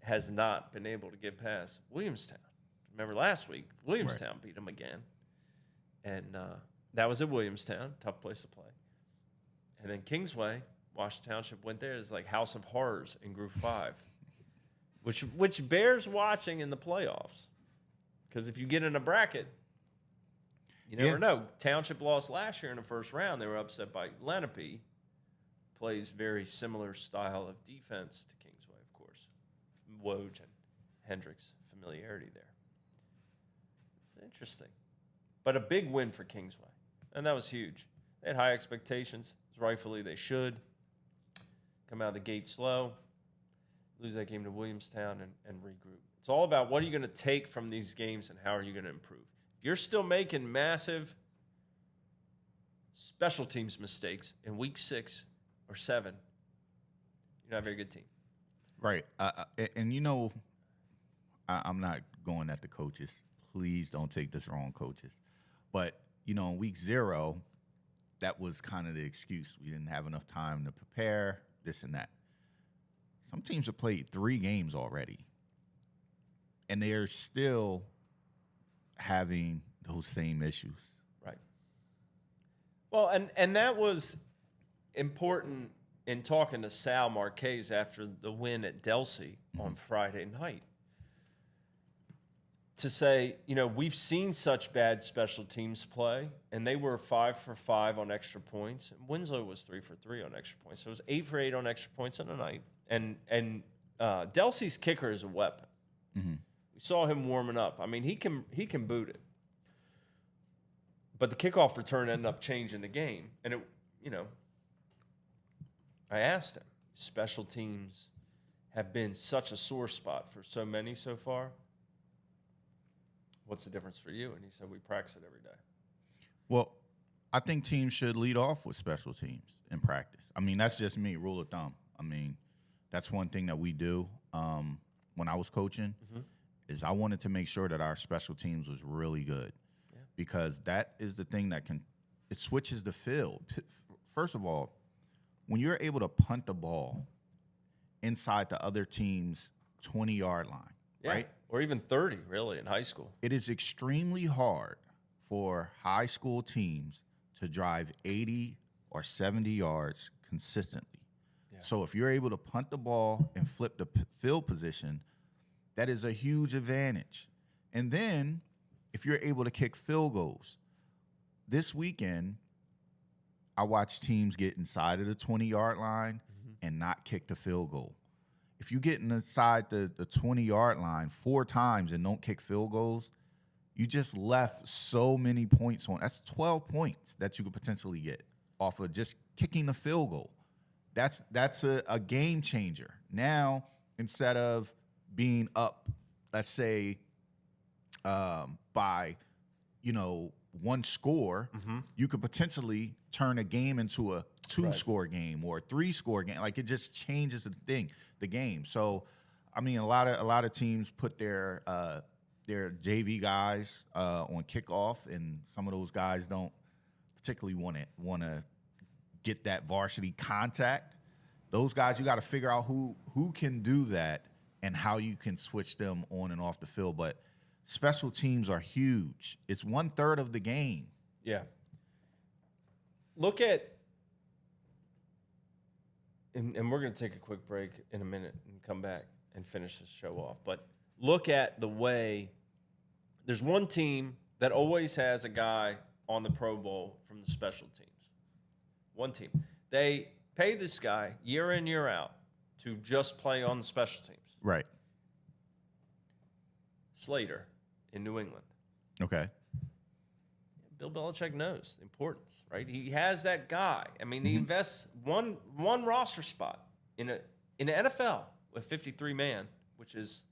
has not been able to get past Williamstown. Remember last week, Williamstown beat them again. And that was at Williamstown, tough place to play. And then Kingsway, Washington Township went there. It's like House of Horrors in Group 5, which bears watching in the playoffs. Because if you get in a bracket, you never know. Township lost last year in the first round. They were upset by Lenape. Plays very similar style of defense to Kingsway, of course. Woj and Hendricks, familiarity there. It's interesting. But a big win for Kingsway. And that was huge. They had high expectations, as rightfully they should. Come out of the gate slow, lose that game to Williamstown, and regroup. It's all about what are you going to take from these games and how are you going to improve. If you're still making massive special teams mistakes in week 6 or 7, you're not a very good team. Right. And I'm not going at the coaches. Please don't take this wrong, coaches. But, in week 0, that was kind of the excuse. We didn't have enough time to prepare, this and that. Some teams have played 3 games already, and they are still having those same issues. Right. Well, and that was important in talking to Sal Marquez after the win at Delsey on Friday night. To say, we've seen such bad special teams play, and they were 5 for 5 on extra points. Winslow was 3 for 3 on extra points, so it was 8 for 8 on extra points in the night. And Delsey's kicker is a weapon. Mm-hmm. We saw him warming up. I mean, he can boot it. But the kickoff return ended up changing the game. And I asked him, special teams have been such a sore spot for so many so far. What's the difference for you? And he said, we practice it every day. Well, I think teams should lead off with special teams in practice. I mean, that's just me, rule of thumb. I mean, that's one thing that we do when I was coaching is I wanted to make sure that our special teams was really good. Because that is the thing that it switches the field. First of all, when you're able to punt the ball inside the other team's 20-yard line, right? Or even 30, really, in high school. It is extremely hard for high school teams to drive 80 or 70 yards consistently. Yeah. So if you're able to punt the ball and flip the field position, that is a huge advantage. And then if you're able to kick field goals. This weekend, I watched teams get inside of the 20-yard line and not kick the field goal. If you get inside the 20-yard line 4 times and don't kick field goals, you just left so many points on. That's 12 points that you could potentially get off of just kicking the field goal. That's a game changer. Now, instead of being up, let's say, by, 1 score, you could potentially turn a game into a 2-score game or a 3-score game. Like, it just changes the game. So, I mean, a lot of teams put their JV guys on kickoff, and some of those guys don't particularly want to get that varsity contact. Those guys, you got to figure out who can do that and how you can switch them on and off the field. But special teams are huge. It's 1/3 of the game. Yeah. Look at, and we're going to take a quick break in a minute and come back and finish this show off. But look at the way there's one team that always has a guy on the Pro Bowl from the special teams. One team. They pay this guy year in, year out to just play on the special teams. Right. Slater in New England. Okay. Bill Belichick knows the importance, right? He has that guy. I mean, he invests one roster spot in the NFL with 53 man, which is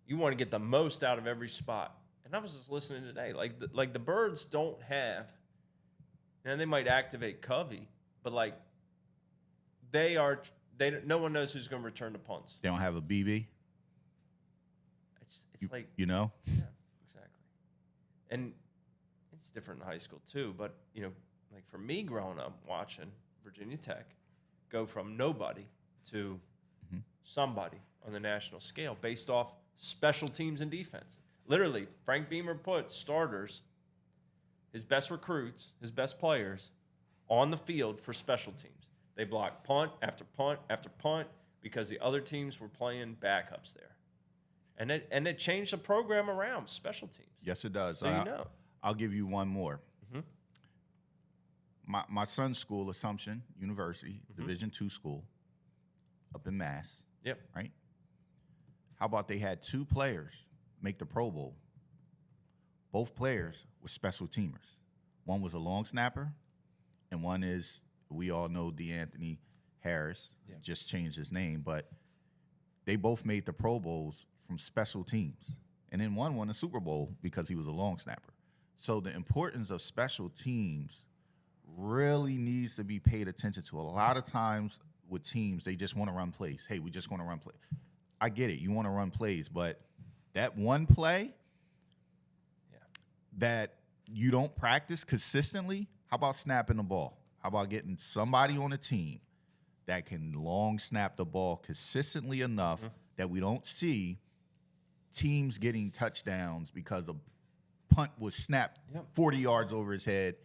you want to get the most out of every spot. And I was just listening today, like the Birds don't have, and they might activate Covey, but like no one knows who's going to return the punts. They don't have a BB. It's Yeah, exactly. And it's different in high school too, but like for me growing up watching Virginia Tech go from nobody to somebody on the national scale based off special teams and defense. Literally, Frank Beamer put starters, his best recruits, his best players on the field for special teams. They blocked punt after punt after punt because the other teams were playing backups there. And it changed the program around special teams. Yes, it does. So I'll give you one more. My son's school, Assumption University, Division II school, up in Mass. Yep. Right? How about they had 2 players make the Pro Bowl? Both players were special teamers. One was a long snapper, and one is, we all know, DeAnthony Harris. Yep. Just changed his name, but they both made the Pro Bowls from special teams. And then one won a Super Bowl because he was a long snapper. So the importance of special teams really needs to be paid attention to. A lot of times with teams, they just want to run plays. Hey, we just want to run plays. I get it. You want to run plays, but that one play that you don't practice consistently, how about snapping the ball? How about getting somebody on the team that can long snap the ball consistently enough that we don't see teams getting touchdowns because a punt was snapped 40 yards over his head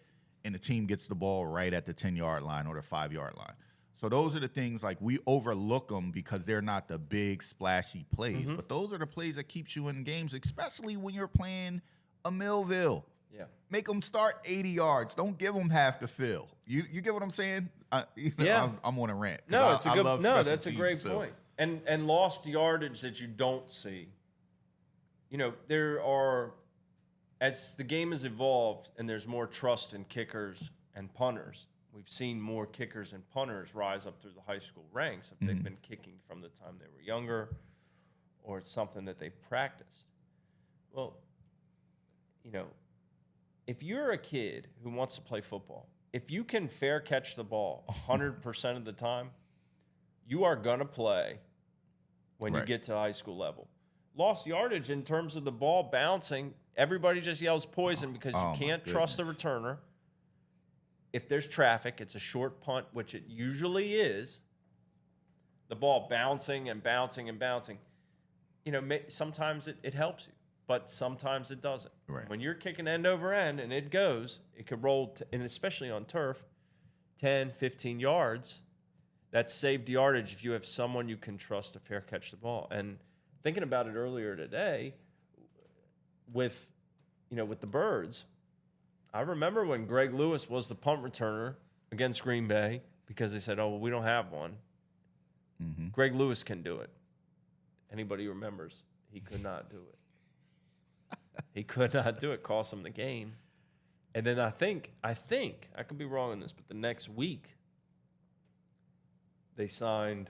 and the team gets the ball right at the 10-yard line or the 5-yard line. So those are the things, like, we overlook them because they're not the big splashy plays, but those are the plays that keeps you in games, especially when you're playing a Millville. Yeah. Make them start 80 yards. Don't give them half the field. You get what I'm saying? Yeah. I'm on a rant. No, it's a good. love No, special that's a teams great too. point. And lost yardage that you don't see. You know, there are, as the game has evolved and there's more trust in kickers and punters, we've seen more kickers and punters rise up through the high school ranks if they've been kicking from the time they were younger, or it's something that they practiced. Well, you know, if you're a kid who wants to play football, if you can fair catch the ball 100% of the time, you are going to play when you get to high school level. Lost yardage in terms of the ball bouncing, everybody just yells poison because you can't trust the returner. If there's traffic, it's a short punt, which it usually is. The ball bouncing and bouncing and bouncing. You know, sometimes it helps you, but sometimes it doesn't. Right. When you're kicking end over end and it goes, it could roll, and especially on turf, 10, 15 yards. That's saved yardage if you have someone you can trust to fair catch the ball. And thinking about it earlier today with the Birds, I remember when Greg Lewis was the punt returner against Green Bay because they said, oh, well, we don't have one. Mm-hmm. Greg Lewis can do it. Anybody who remembers, he could not do it. He could not do it, cost him the game. And then I think, I could be wrong on this, but the next week, they signed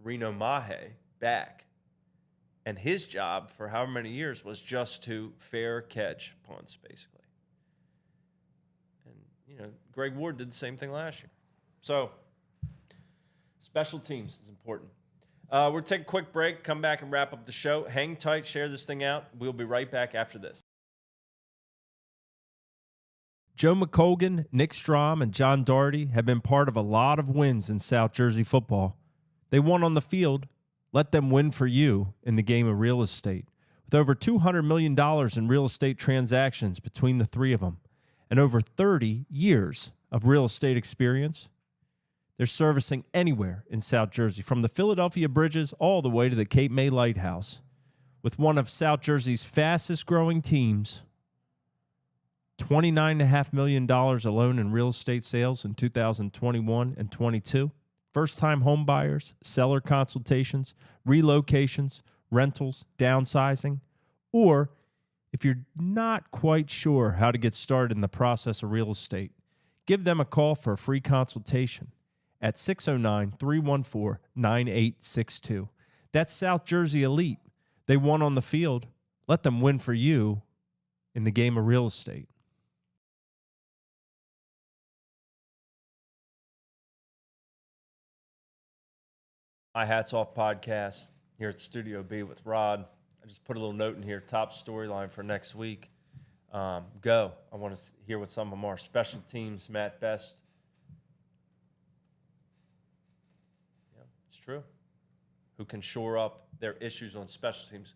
Reno Mahe back. And his job for however many years was just to fair catch punts, basically. And, Greg Ward did the same thing last year. So, special teams is important. We'll take a quick break, come back and wrap up the show. Hang tight, share this thing out. We'll be right back after this. Joe McColgan, Nick Strom, and John Doherty have been part of a lot of wins in South Jersey football. They won on the field. Let them win for you in the game of real estate. With over $200 million in real estate transactions between the three of them and over 30 years of real estate experience, they're servicing anywhere in South Jersey, from the Philadelphia Bridges all the way to the Cape May Lighthouse. With one of South Jersey's fastest growing teams, $29.5 million alone in real estate sales in 2021 and 22. First-time home buyers, seller consultations, relocations, rentals, downsizing, or if you're not quite sure how to get started in the process of real estate, give them a call for a free consultation at 609-314-9862. That's South Jersey Elite. They won on the field. Let them win for you in the game of real estate. My Hats Off podcast here at Studio B with Rod. I just put a little note in here, top storyline for next week. Go. I want to hear what some of them are. Special teams, Matt Best. Yeah, it's true. Who can shore up their issues on special teams?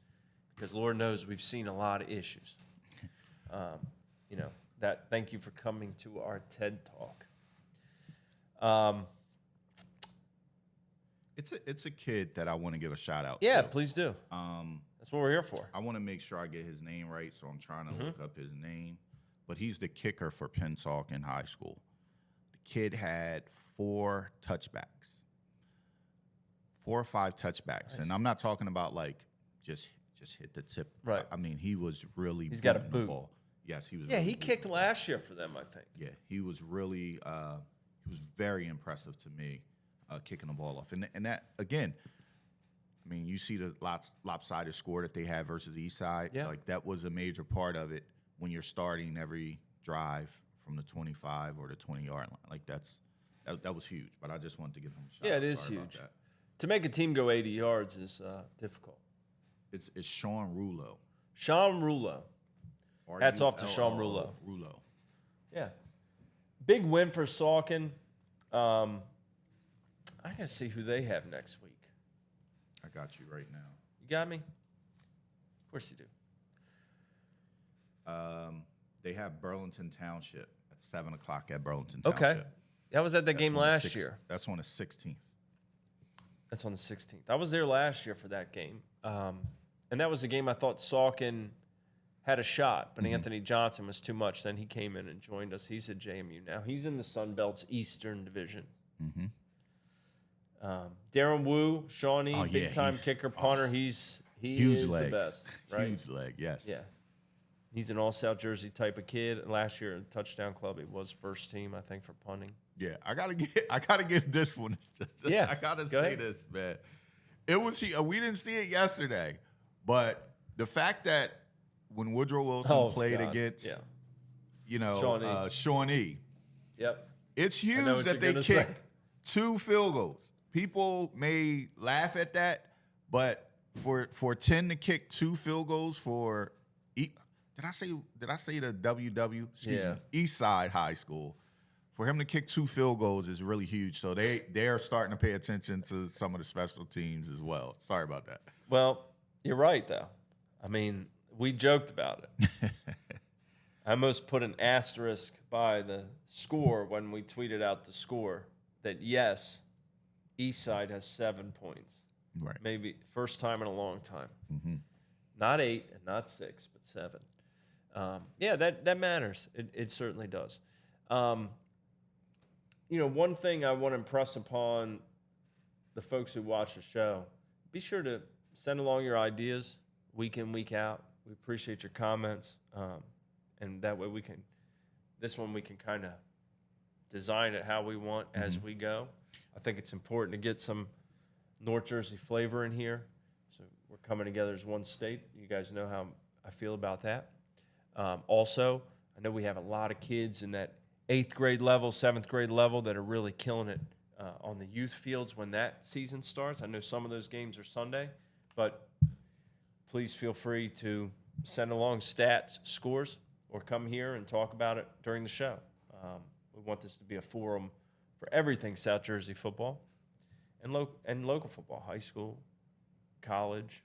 Because Lord knows we've seen a lot of issues. Thank you for coming to our TED Talk. It's a kid that I want to give a shout out Yeah, to. please do. That's what we're here for. I want to make sure I get his name right, so I'm trying to look up his name. But he's the kicker for Pensauk in high school. The kid had 4 touchbacks, 4 or 5 touchbacks. Nice. And I'm not talking about like just hit the tip. Right. I mean, he was really He's got a the boot. ball. Yes, he was. Yeah, really he kicked last year for them, I think. Yeah, he was really he was very impressive to me. Kicking the ball off. And that, again, I mean, you see the lopsided score that they had versus the East Side. Yeah. Like, that was a major part of it when you're starting every drive from the 25 or the 20-yard line. Like, that was huge. But I just wanted to give him a shout out. Yeah, it is huge. To make a team go 80 yards is difficult. It's Sean Rulo. Sean Rulo. Hats off to Sean Rulo. Rulo. Yeah. Big win for Saucon. I got to see who they have next week. I got you right now. You got me? Of course you do. They have Burlington Township 7 o'clock at Burlington Okay. Township. I was at that game on the last year. That's on the 16th. That's on the 16th. I was there last year for that game. And that was a game I thought Salkin had a shot, but Anthony Johnson was too much. Then he came in and joined us. He's at JMU now. He's in the Sun Belt's Eastern Division. Darren Wu, Shawnee, big-time kicker, punter. He huge is leg. the best, right? Huge leg, yes. Yeah. He's an all-South Jersey type of kid. And last year in Touchdown Club, he was first team, I think, for punting. Yeah, I gotta give this one. Yeah, I gotta go say ahead. this, man. It was we didn't see it yesterday, but the fact that when Woodrow Wilson played against, Shawnee, Yep. it's I know huge what that they you're gonna say. kicked 2 field goals. People may laugh at that, but for 10 to kick 2 field goals for did I say the WW? Excuse me, East Side High School. For him to kick 2 field goals is really huge. So they are starting to pay attention to some of the special teams as well. Sorry about that. Well, you're right, though. I mean, we joked about it. I almost put an asterisk by the score when we tweeted out the score that, yes, Eastside has 7 points. Right. Maybe first time in a long time. Not 8 and not 6, but 7. That matters. It certainly does. One thing I want to impress upon the folks who watch the show, be sure to send along your ideas week in, week out. We appreciate your comments. And that way we can kind of design it how we want as we go. I think it's important to get some North Jersey flavor in here. So we're coming together as one state. You guys know how I feel about that. Also, I know we have a lot of kids in that 8th grade level, 7th grade level that are really killing it on the youth fields when that season starts. I know some of those games are Sunday, but please feel free to send along stats, scores, or come here and talk about it during the show. We want this to be a forum for everything South Jersey football and local football, high school, college,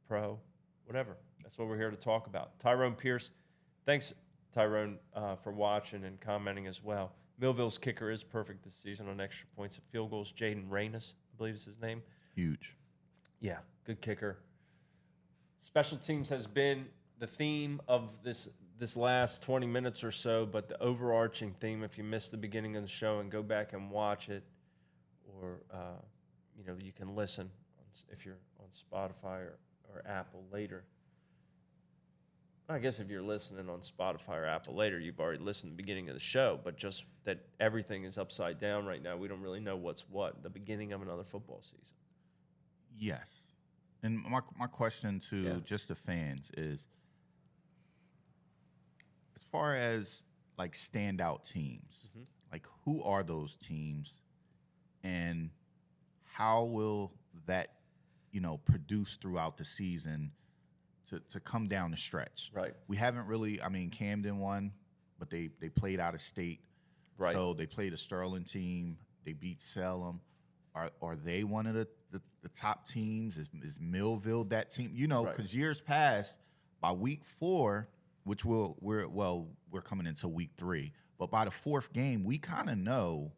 pro, whatever. That's what we're here to talk about. Tyrone Pierce, thanks, Tyrone, for watching and commenting as well. Millville's kicker is perfect this season on extra points and field goals. Jaden Reynes, I believe is his name. Huge. Yeah, good kicker. Special teams has been the theme of this last 20 minutes or so, but the overarching theme, if you missed the beginning of the show and go back and watch it, or you can listen if you're on Spotify or Apple later. I guess if you're listening on Spotify or Apple later, you've already listened to the beginning of the show, but just that everything is upside down right now. We don't really know what's what. The beginning of another football season. Yes. And my question to just the fans is, as far as like standout teams, like who are those teams and how will that, produce throughout the season to come down the stretch? Right. We haven't really, Camden won, but they played out of state. Right. So they played a Sterling team. They beat Salem. Are they one of the top teams? Is Millville that team? Because years past, by week 4, which we're coming into week 3, but by the 4th game, we kind of know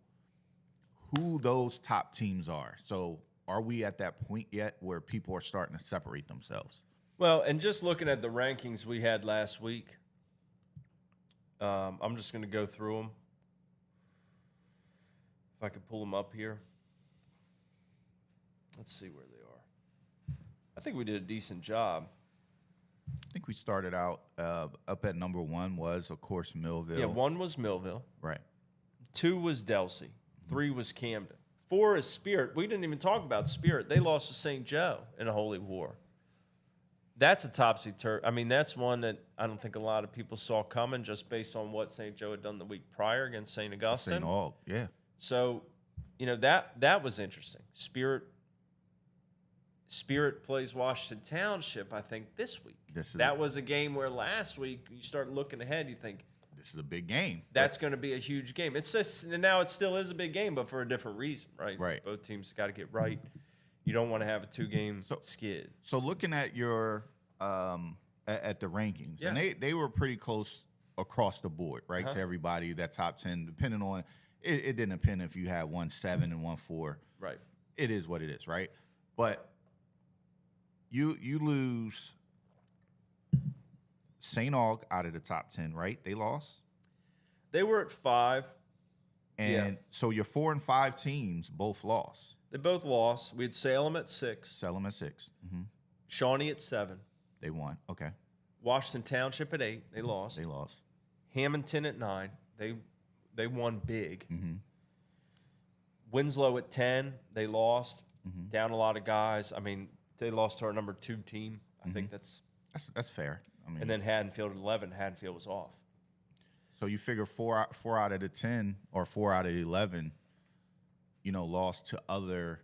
who those top teams are. So are we at that point yet where people are starting to separate themselves? Well, and just looking at the rankings we had last week, I'm just going to go through them. If I could pull them up here. Let's see where they are. I think we did a decent job. I think we started out up at number 1 was, of course, Millville. Yeah, 1 was Millville. Right. 2 was Delsey. 3 was Camden. 4 is Spirit. We didn't even talk about Spirit. They lost to St. Joe in a holy war. That's a topsy-turvy. That's one that I don't think a lot of people saw coming just based on what St. Joe had done the week prior against St. Augustine. St. Aug, yeah. So, that was interesting. Spirit plays Washington Township, I think, this week. That was a game where last week you start looking ahead, you think, this is a big game. That's going to be a huge game. It's just, now it still is a big game, but for a different reason, right? Right. Both teams got to get right. You don't want to have a 2-game skid. So looking at your at the rankings, and they were pretty close across the board, right? Uh-huh. To everybody, that top 10, depending on it didn't depend if you had 1-7 and 1-4. Right. It is what it is, right? But you lose St. Aug out of the top 10, right? They lost. They were at 5. And so your 4 and 5 teams both lost. They both lost. We had Salem at 6. Salem at 6. Shawnee at 7. They won. Okay. Washington Township at 8. They lost. They lost. Hamilton at 9. They won big. Mm-hmm. Winslow at 10. They lost. Down a lot of guys. I mean, they lost to our number 2 team. I think that's fair. I mean, and then Haddonfield at 11. Haddonfield was off. So you figure four out of the 10 or 4 out of the 11, lost to other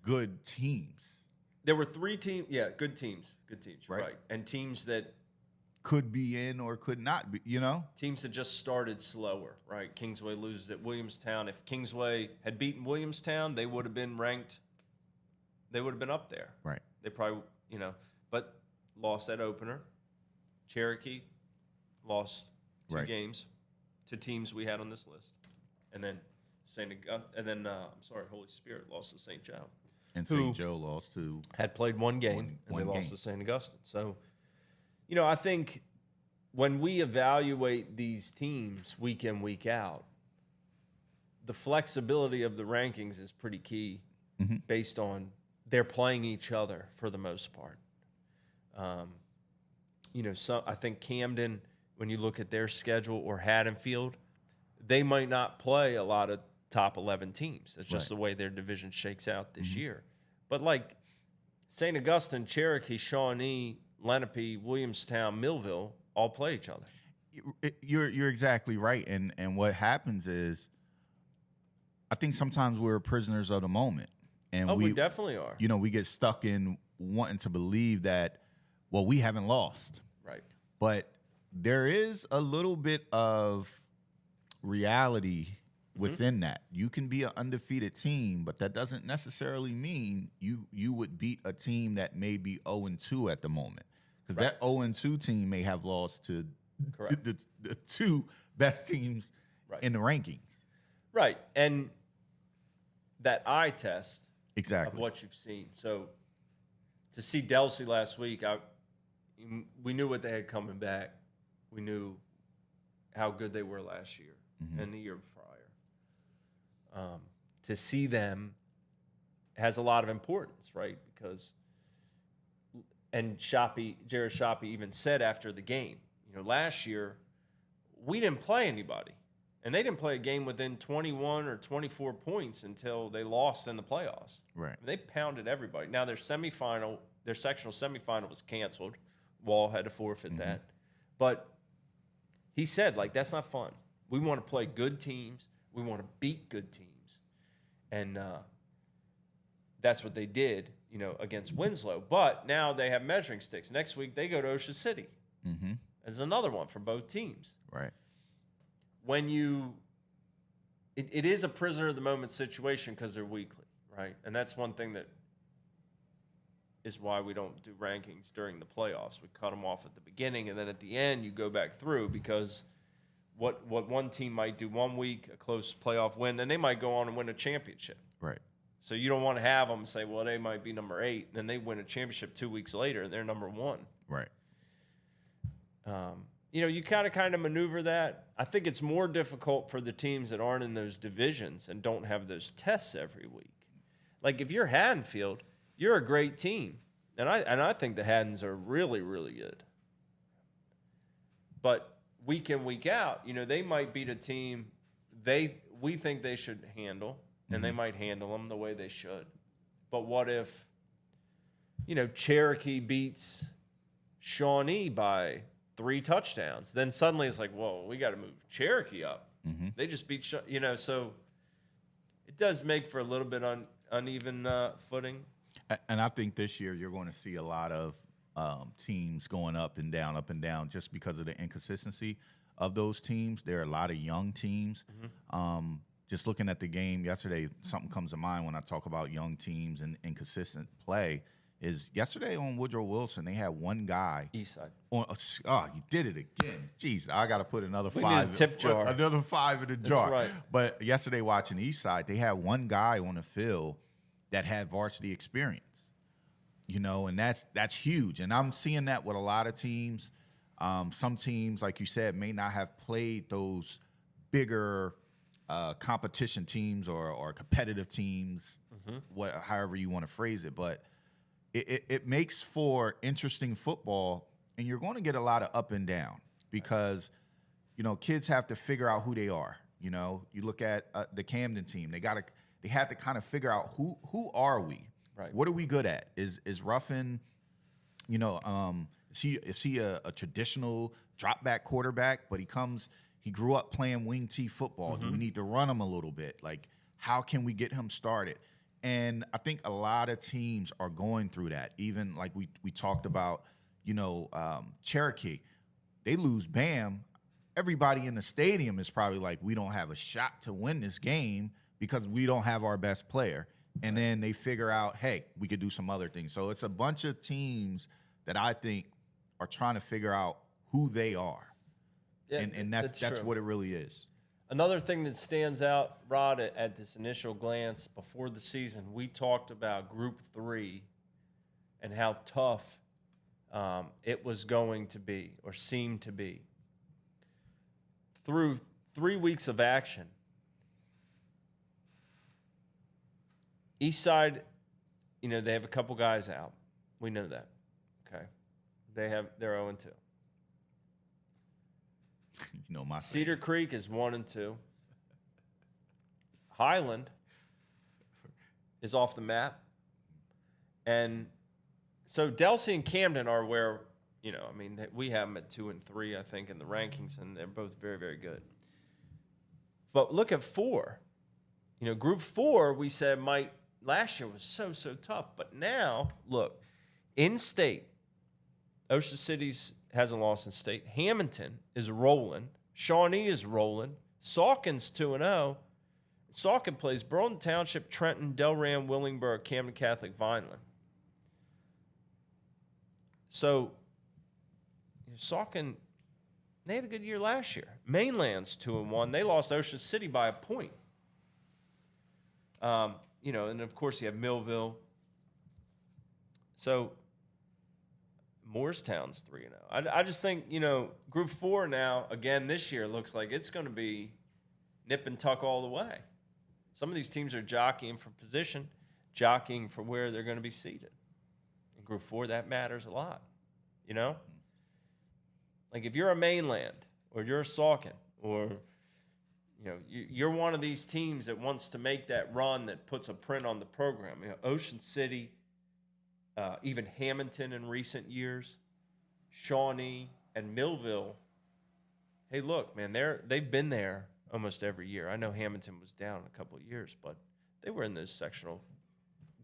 good teams. There were 3 teams. Yeah, good teams. Good teams. Right. Right. And teams that could be in or could not be, Teams that just started slower, right? Kingsway loses at Williamstown. If Kingsway had beaten Williamstown, they would have been ranked. They would have been up there. Right. They probably, but lost that opener. Cherokee lost 2 games to teams we had on this list. And then Holy Spirit lost to St. Joe. And St. Joe lost to had played 1 game and they lost to St. Augustine. So, I think when we evaluate these teams week in, week out, the flexibility of the rankings is pretty key based on they're playing each other for the most part. So I think Camden, when you look at their schedule, or Haddonfield, they might not play a lot of top 11 teams. It's just the way their division shakes out this year. But like St. Augustine, Cherokee, Shawnee, Lenape, Williamstown, Millville all play each other. You're exactly right. And what happens is, I think sometimes we're prisoners of the moment. And we definitely are. We get stuck in wanting to believe that, well, we haven't lost. Right. But there is a little bit of reality within that. You can be an undefeated team, but that doesn't necessarily mean you would beat a team that may be 0-2 at the moment. Because that 0-2 team may have lost to the 2 best teams in the rankings. Right. And that eye test of what you've seen. So to see Delsey last week, we knew what they had coming back. We knew how good they were last year and the year prior. To see them has a lot of importance, right? Because Jared Shoppy even said after the game, last year we didn't play anybody. And they didn't play a game within 21 or 24 points until they lost in the playoffs. Right. They pounded everybody. Now their sectional semifinal was canceled. Wall had to forfeit that. But he said, that's not fun. We want to play good teams. We want to beat good teams. And that's what they did, against Winslow. But now they have measuring sticks. Next week they go to Ocean City. There's another one for both teams. Right. When it is a prisoner of the moment situation because they're weekly, right? And that's one thing that is why we don't do rankings during the playoffs. We cut them off at the beginning, and then at the end you go back through, because what one team might do one week, a close playoff win, and they might go on and win a championship. Right. So you don't want to have them say, well, they might be number 8, and then they win a championship 2 weeks later, and they're number 1. Right. You kind of maneuver that. I think it's more difficult for the teams that aren't in those divisions and don't have those tests every week. Like if you're Haddonfield, you're a great team, and I think the Haddons are really, really good. But week in, week out, they might beat a team we think they should handle, and they might handle them the way they should. But what if, Cherokee beats Shawnee by 3 touchdowns? Then suddenly it's like, whoa, we got to move Cherokee up. They just beat, so it does make for a little bit uneven footing. And I think this year you're going to see a lot of teams going up and down, just because of the inconsistency of those teams. There are a lot of young teams. Just looking at the game yesterday, something comes to mind when I talk about young teams and inconsistent play is yesterday on Woodrow Wilson, they had one guy East side. on. Oh, you did it again. Jeez, I got to put another We five. need a tip jar. Another 5 in the jar. right. But yesterday watching East Side, they had one guy on the field that had varsity experience. And that's huge. And I'm seeing that with a lot of teams. Some teams, like you said, may not have played those bigger competition teams or competitive teams, however you want to phrase it. But it makes for interesting football, and you're going to get a lot of up and down because, kids have to figure out who they are. You look at the Camden team; they have to kind of figure out who are we. Right. What are we good at? Is Ruffin, is he a traditional drop back quarterback? But he grew up playing wing T football. Do we need to run him a little bit? Like, how can we get him started? And I think a lot of teams are going through that. Even like we talked about, Cherokee, they lose Bam. Everybody in the stadium is probably like, we don't have a shot to win this game because we don't have our best player. And then they figure out, hey, we could do some other things. So it's a bunch of teams that I think are trying to figure out who they are. Yeah, and that's true. what it really is. Another thing that stands out, Rod, at this initial glance before the season, we talked about Group 3 and how tough it was going to be or seemed to be. Through 3 weeks of action, Eastside, they have a couple guys out. We know that. Okay. They're 0-2. My Cedar Creek is 1-2. Highland is off the map. And so Delsea and Camden are where, we have them at 2 and 3, I think, in the rankings, and they're both very, very good. But look at 4. Group 4, we said last year was so tough. But now, look, in state, Ocean City's hasn't lost in state. Hamilton is rolling. Shawnee is rolling. Saucon's 2-0. Saucon plays Burlington Township, Trenton, Delran, Willingburg, Camden Catholic, Vineland. So, Saucon, they had a good year last year. Mainland's 2-1. They lost Ocean City by a point. And of course you have Millville. So Moorestown's 3-0. I just think, Group 4 now, again, this year looks like it's going to be nip and tuck all the way. Some of these teams are jockeying for position, jockeying for where they're going to be seated. In Group 4, that matters a lot, Like if you're a Mainland or you're a Saucon or, you're one of these teams that wants to make that run that puts a print on the program. Ocean City, even Hamilton in recent years, Shawnee, and Millville. Hey, look, man, they've been there almost every year. I know Hamilton was down a couple of years, but they were in those sectional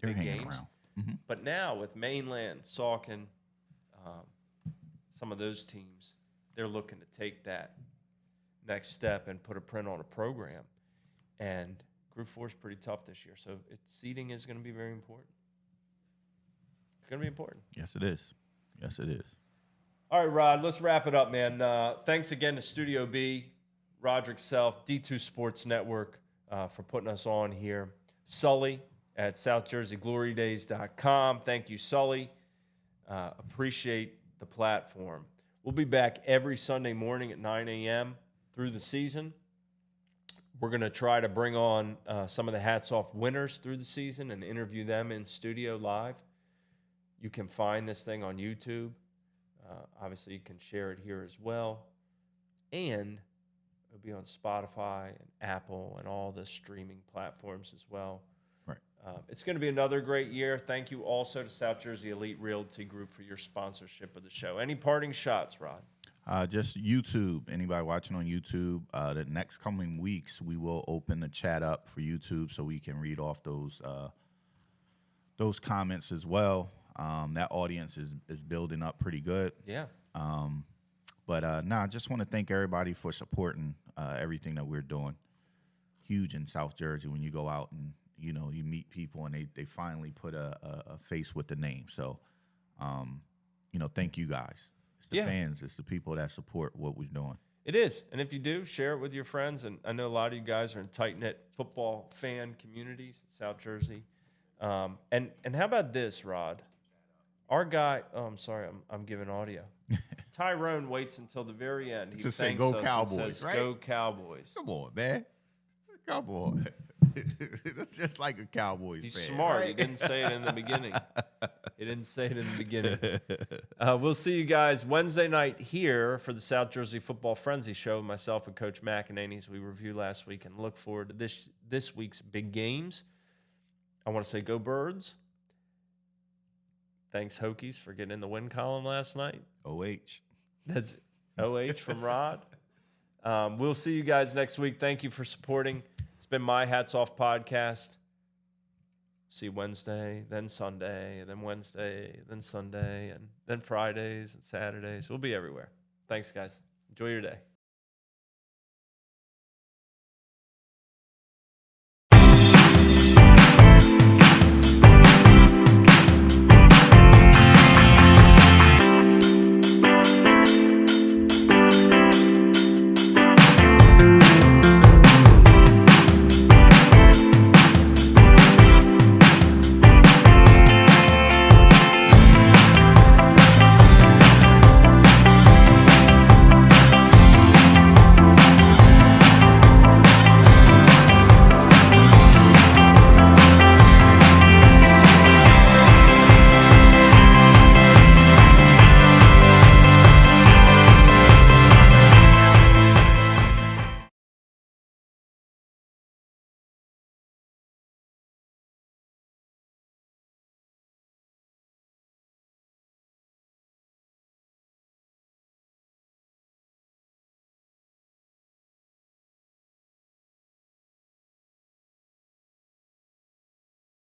They're big hanging games. around. But now with Mainland, Saucon, some of those teams, they're looking to take that next step and put a print on a program. And Group 4 is pretty tough this year, so seeding is going to be very important. It's going to be important. Yes, it is. Yes, it is. All right, Rod, let's wrap it up, man. Thanks again to Studio B, Roderick Self, D2 Sports Network for putting us on here. Sully at SouthJerseyGloryDays.com. Thank you, Sully. Appreciate the platform. We'll be back every Sunday morning at 9 a.m. through the season. We're going to try to bring on some of the Hats Off winners through the season and interview them in studio live. You can find this thing on YouTube. Obviously, you can share it here as well. And it'll be on Spotify and Apple and all the streaming platforms as well. Right. It's going to be another great year. Thank you also to South Jersey Elite Realty Group for your sponsorship of the show. Any parting shots, Rod? Just YouTube. Anybody watching on YouTube, the next coming weeks, we will open the chat up for YouTube so we can read off those comments as well. That audience is building up pretty good. Yeah. I just want to thank everybody for supporting everything that we're doing. Huge in South Jersey when you go out and you know, you meet people and they finally put a face with the name. So, you know, thank you guys. It's the fans. It's the people that support what we're doing. It is. And if you do, share it with your friends. And I know a lot of you guys are in tight-knit football fan communities in South Jersey. And how about this, Rod? Our guy, I'm sorry, I'm giving audio. Tyrone waits until the very end. He To say, thanks "Go us Cowboys," and says, right? "Go Cowboys." Come on, man. Come on. That's just like a Cowboys He's fan. smart. Right? He didn't say it in the beginning. He didn't say it in the beginning. We'll see you guys Wednesday night here for the South Jersey Football Frenzy Show. Myself and Coach McEnany, as we reviewed last week, and look forward to this week's big games. I want to say go Birds. Thanks, Hokies, for getting in the win column last night. OH. That's OH from Rod. We'll see you guys next week. Thank you for supporting. It's been my Hats Off podcast. See you Wednesday, then Sunday, then Wednesday, then Sunday, and then Fridays and Saturdays. We'll be everywhere. Thanks, guys. Enjoy your day.